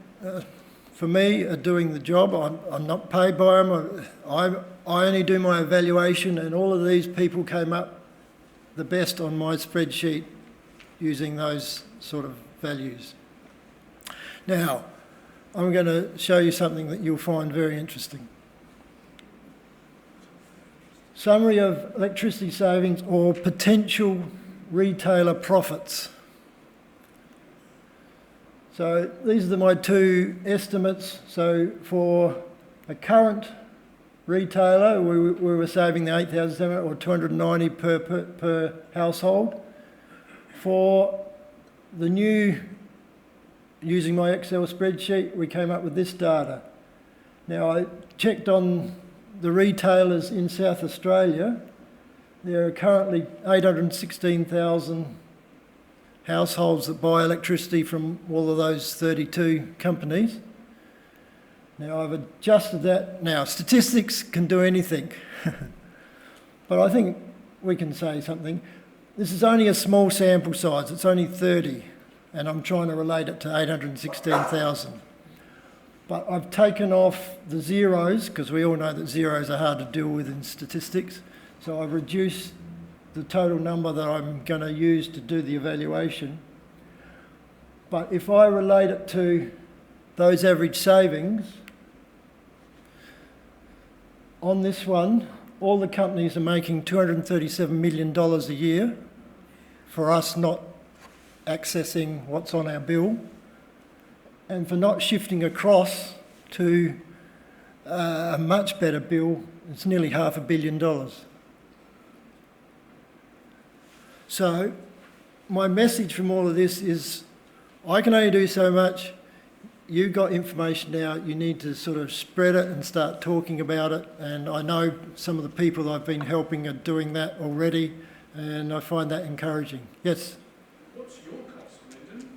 for me, are doing the job. I'm not paid by them. I only do my evaluation, and all of these people came up the best on my spreadsheet using those sort of values. Now, I'm going to show you something that you'll find very interesting. Summary of electricity savings or potential retailer profits. So these are my 2 estimates. So for a current retailer, we were saving the $8,700 or $290 per household. For the new, using my Excel spreadsheet, we came up with this data. Now I checked on the retailers in South Australia. There are currently 816,000 households that buy electricity from all of those 32 companies. Now I've adjusted that. Now statistics can do anything, but I think we can say something. This is only a small sample size, it's only 30, and I'm trying to relate it to 816,000. But I've taken off the zeros, because we all know that zeros are hard to deal with in statistics, so I've reduced the total number that I'm going to use to do the evaluation. But if I relate it to those average savings, on this one, all the companies are making $237 million a year for us not accessing what's on our bill and for not shifting across to a much better bill. It's nearly $500 million. So my message from all of this is I can only do so much. You've got information now, you need to sort of spread it and start talking about it. And I know some of the people I've been helping are doing that already, and I find that encouraging. Yes? What's your cost, Lyndon?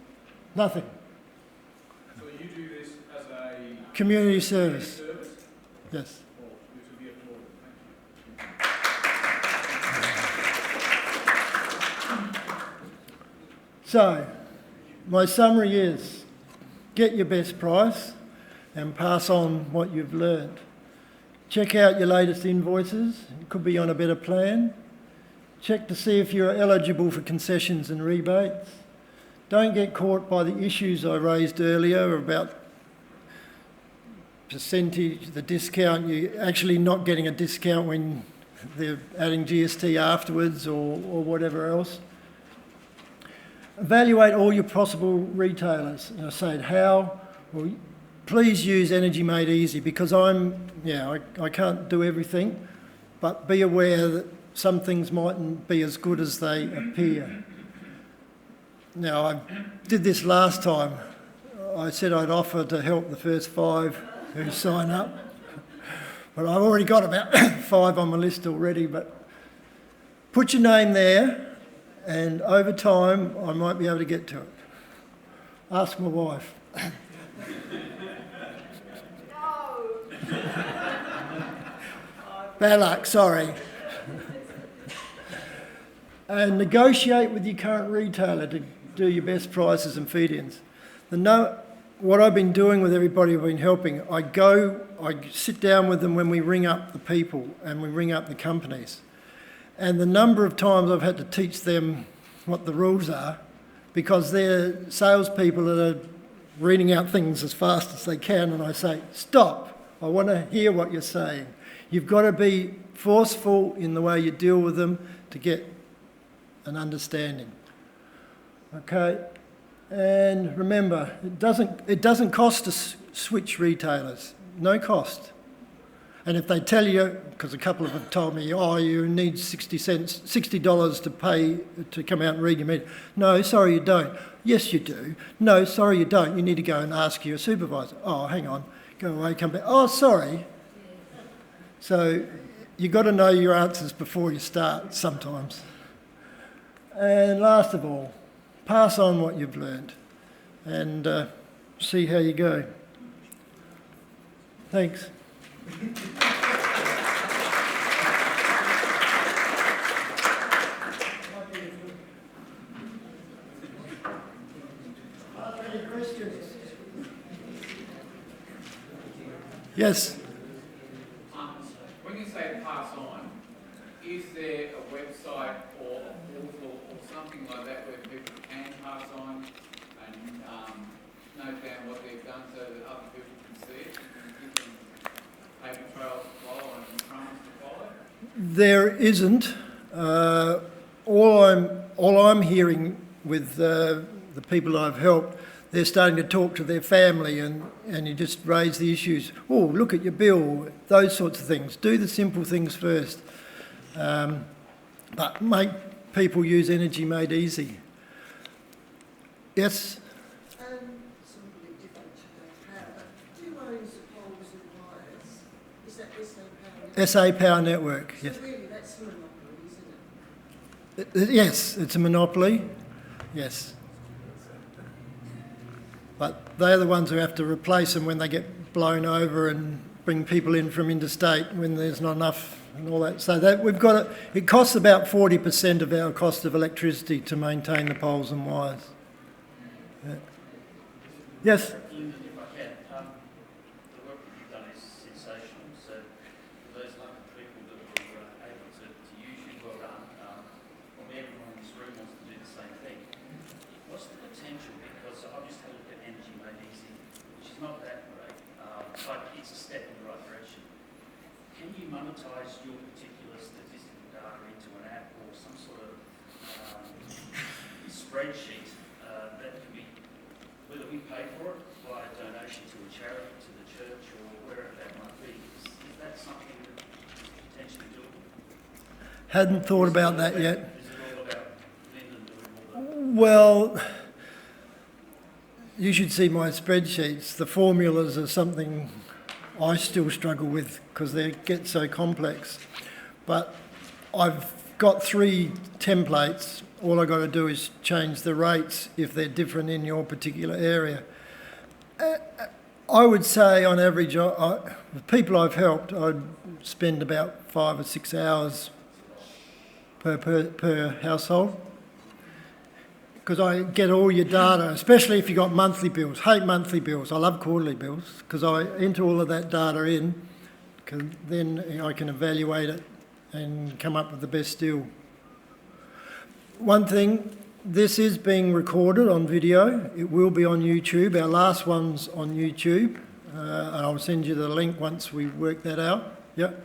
Nothing. So you do this as a Community service. service? Yes. Well, you should be applauded. Thank you. So, my summary is, get your best price and pass on what you've learned. Check out your latest invoices, it could be on a better plan. Check to see if you're eligible for concessions and rebates. Don't get caught by the issues I raised earlier about percentage, the discount. You're actually not getting a discount when they're adding GST afterwards or whatever else. Evaluate all your possible retailers. And I say how? Well, please use Energy Made Easy, because I can't do everything, but be aware that some things mightn't be as good as they appear. Now, I did this last time. I said I'd offer to help the first 5 who sign up, but I've already got about 5 on my list already. But put your name there, and over time I might be able to get to it. Ask my wife. Bad luck, sorry. And negotiate with your current retailer to do your best prices and feed-ins. What I've been doing with everybody I've been helping, I sit down with them when we ring up the people and we ring up the companies. And the number of times I've had to teach them what the rules are, because they're salespeople that are reading out things as fast as they can, and I say, stop, I want to hear what you're saying. You've got to be forceful in the way you deal with them to get an understanding. Okay, and remember, it doesn't cost to switch retailers, no cost. And if they tell you, because a couple of them told me, oh, you need $60 to pay to come out and read your meter. No, sorry, you don't. Yes, you do. No, sorry, you don't. You need to go and ask your supervisor. Oh, hang on. Go away, come back. Oh, sorry. So you've got to know your answers before you start sometimes. And last of all, pass on what you've learned and see how you go. Thanks. Yes. When you say pass on, is there a website or a portal or something like that where people can pass on and note down what they've done so that other people can see it and give them paper trails to follow and crumbs to follow? There isn't. All I'm hearing with the people I've helped, they're starting to talk to their family and you just raise the issues. Oh, look at your bill, those sorts of things. Do the simple things first. But make people use Energy Made Easy. Yes? Something different today. Who owns the poles and wires? Is that SA Power Network? SA Power Network, yes. So really, that's a monopoly, isn't it? Yes, it's a monopoly, yes. But they're the ones who have to replace them when they get blown over and bring people in from interstate when there's not enough and all that. So that we've got it costs about 40% of our cost of electricity to maintain the poles and wires. Yeah. Yes? If I can, the work that you've done is sensational. So for those lucky people that were able to use you, well done. Probably everyone in this room wants to do the same thing. What's the potential? Because I've just had a look at Energy Made Easy, which is not that great, but it's a step in the right direction. Can you monetize your particular statistical data into an app or some sort of spreadsheet that can be, whether we pay for it by a donation to a charity, to the church, or wherever that might be? Is that something that is potentially doable? Hadn't thought about that yet. Is it all about Lyndon doing all the... Well, you should see my spreadsheets. The formulas are something I still struggle with because they get so complex. But I've got 3 templates. All I've got to do is change the rates if they're different in your particular area. I would say on average, the people I've helped, I'd spend about 5 or 6 hours per household. Because I get all your data, especially if you've got monthly bills. Hate monthly bills. I love quarterly bills because I enter all of that data in, cause then I can evaluate it and come up with the best deal. One thing, this is being recorded on video. It will be on YouTube. Our last one's on YouTube. And I'll send you the link once we work that out. Yep.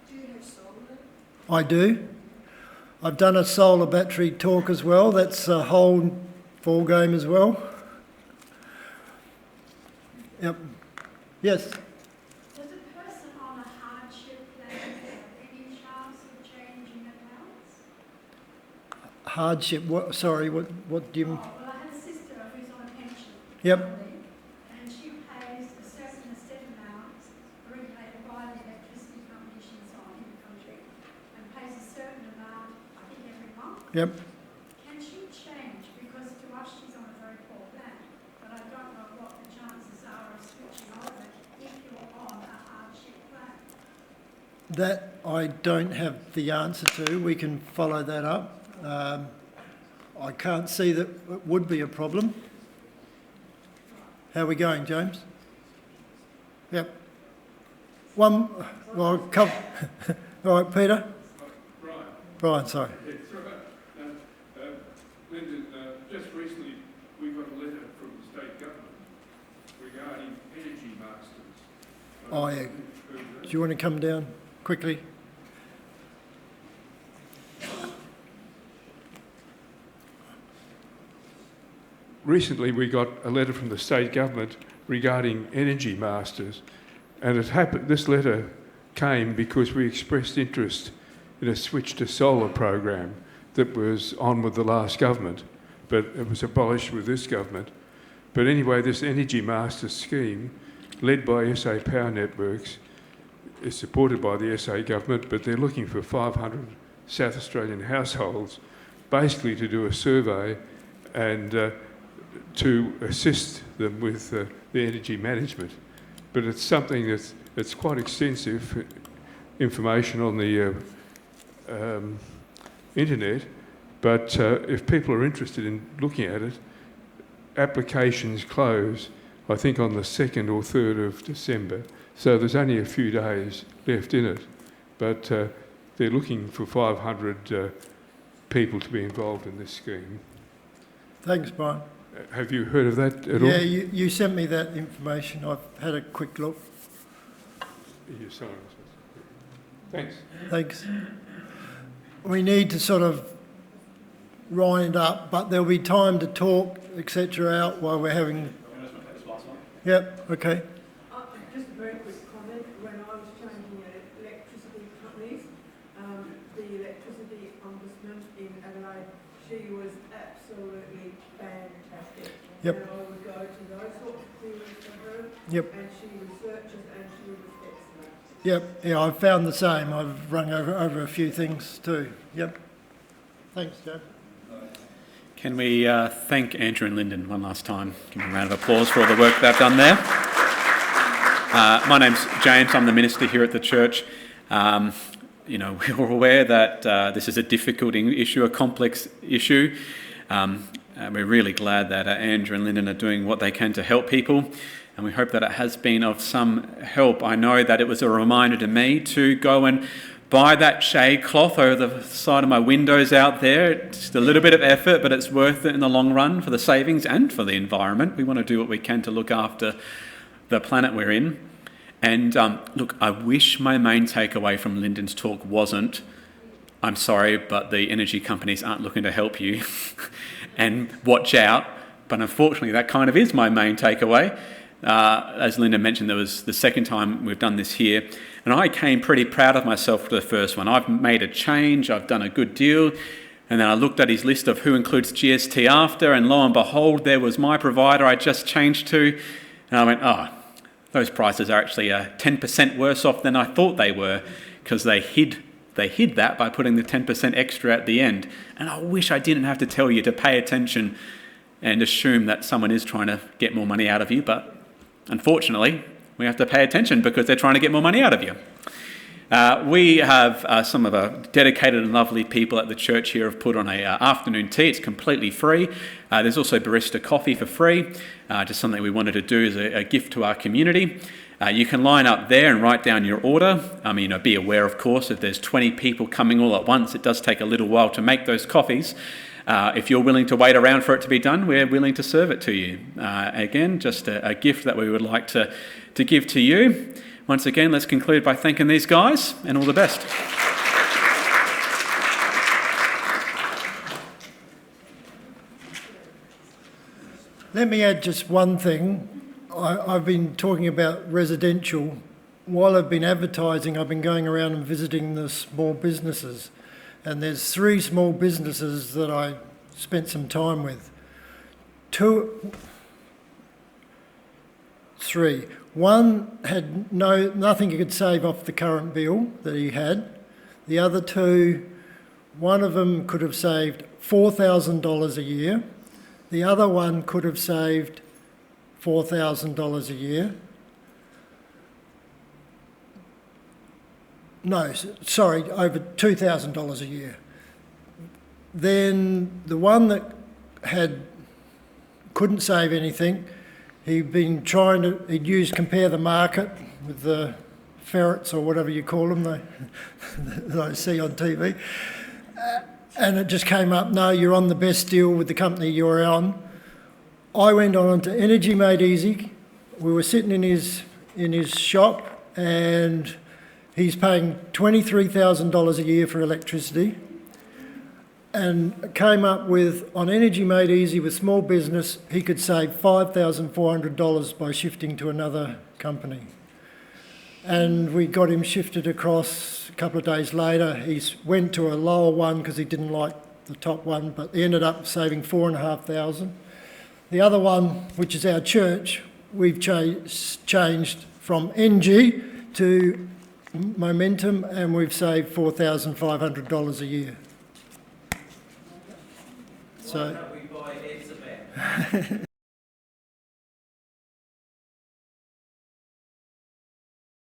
Do you have solar? I do. I've done a solar battery talk as well. That's a whole ball game as well. Yep. Yes. Does a person on a hardship plan have any chance of changing accounts? Hardship. What? Sorry. What do you? Well, I have a sister who's on a pension. Yep. And she pays a certain set amount regulated by the electricity company she's on in the country, and pays a certain amount, I think, every month. Yep. Can she change? Because to us she's on a very poor plan, but I don't know what the chances are of switching over if you're on a hardship plan. That I don't have the answer to. We can follow that up. I can't see that it would be a problem. How are we going, James? Yep. One. Well, come. All right, Peter. Brian, sorry. Yeah, it's all right. Lyndon, just recently we got a letter from the state government regarding energy masters. Oh, yeah. Do you want to come down quickly? Recently we got a letter from the state government regarding energy masters, and it happened. This letter came because we expressed interest in a switch to solar program that was on with the last government, but it was abolished with this government. But anyway, this Energy Masters scheme, led by SA Power Networks, is supported by the SA government, but they're looking for 500 South Australian households, basically to do a survey and to assist them with the energy management. But it's something that's quite extensive information on the internet, but if people are interested in looking at it, applications close, I think, on the 2nd or 3rd of December, so there's only a few days left in it, but they're looking for 500 people to be involved in this scheme. Thanks, Brian. Have you heard of that at all? Yeah, you sent me that information. I've had a quick look. Thanks. Thanks. We need to sort of wind up, but there'll be time to talk, etc., out while we're having... Yep, okay. Just a very quick comment. When I was changing electricity companies, the electricity ombudsman in Adelaide, she was absolutely fantastic. Yep. And I would go to those sorts of queries for her. Yep. And she researches and she was excellent. Yep, yeah, I've found the same. I've rung over a few things too. Yep. Thanks, Joe. Can we thank Andrew and Lyndon one last time? Give them a round of applause for all the work they've done there. My name's James. I'm the minister here at the church. We're aware that this is a difficult issue, a complex issue. We're really glad that Andrew and Lyndon are doing what they can to help people, and we hope that it has been of some help. I know that it was a reminder to me to go and buy that shade cloth over the side of my windows out there. It's just a little bit of effort, but it's worth it in the long run for the savings and for the environment. We want to do what we can to look after the planet we're in. And look, I wish my main takeaway from Lyndon's talk wasn't, I'm sorry, but the energy companies aren't looking to help you and watch out. But unfortunately, that kind of is my main takeaway. As Lyndon mentioned, there was the second time we've done this here, and I came pretty proud of myself for the first one. I've made a change, I've done a good deal, and then I looked at his list of who includes GST after, and lo and behold, there was my provider I just changed to, and I went, those prices are actually 10% worse off than I thought they were, because they hid that by putting the 10% extra at the end. And I wish I didn't have to tell you to pay attention and assume that someone is trying to get more money out of you, but unfortunately, we have to pay attention because they're trying to get more money out of you. We have some of our dedicated and lovely people at the church here have put on an afternoon tea. It's completely free. There's also barista coffee for free, just something we wanted to do as a gift to our community. You can line up there and write down your order. Be aware, of course, if there's 20 people coming all at once, it does take a little while to make those coffees. If you're willing to wait around for it to be done, we're willing to serve it to you. Again, just a gift that we would like to give to you. Once again, let's conclude by thanking these guys, and all the best. Let me add just one thing. I've been talking about residential. While I've been advertising, I've been going around and visiting the small businesses. And there's 3 small businesses that I spent some time with. 3. One had nothing he could save off the current bill that he had. The other 2, one of them could have saved $4,000 a year. The other one could have saved $4,000 a year. No, sorry, over $2,000 a year. Then the one that couldn't save anything, he'd used Compare the Market with the ferrets or whatever you call them that I see on TV. And it just came up, no, you're on the best deal with the company you're on. I went on to Energy Made Easy. We were sitting in his shop, and he's paying $23,000 a year for electricity, and came up with, on Energy Made Easy with small business, he could save $5,400 by shifting to another company. And we got him shifted across a couple of days later. He went to a lower one because he didn't like the top one, but he ended up saving $4,500. The other one, which is our church, we've changed from NG to Momentum, and we've saved $4,500 a year. So. Why don't we buy Ed's a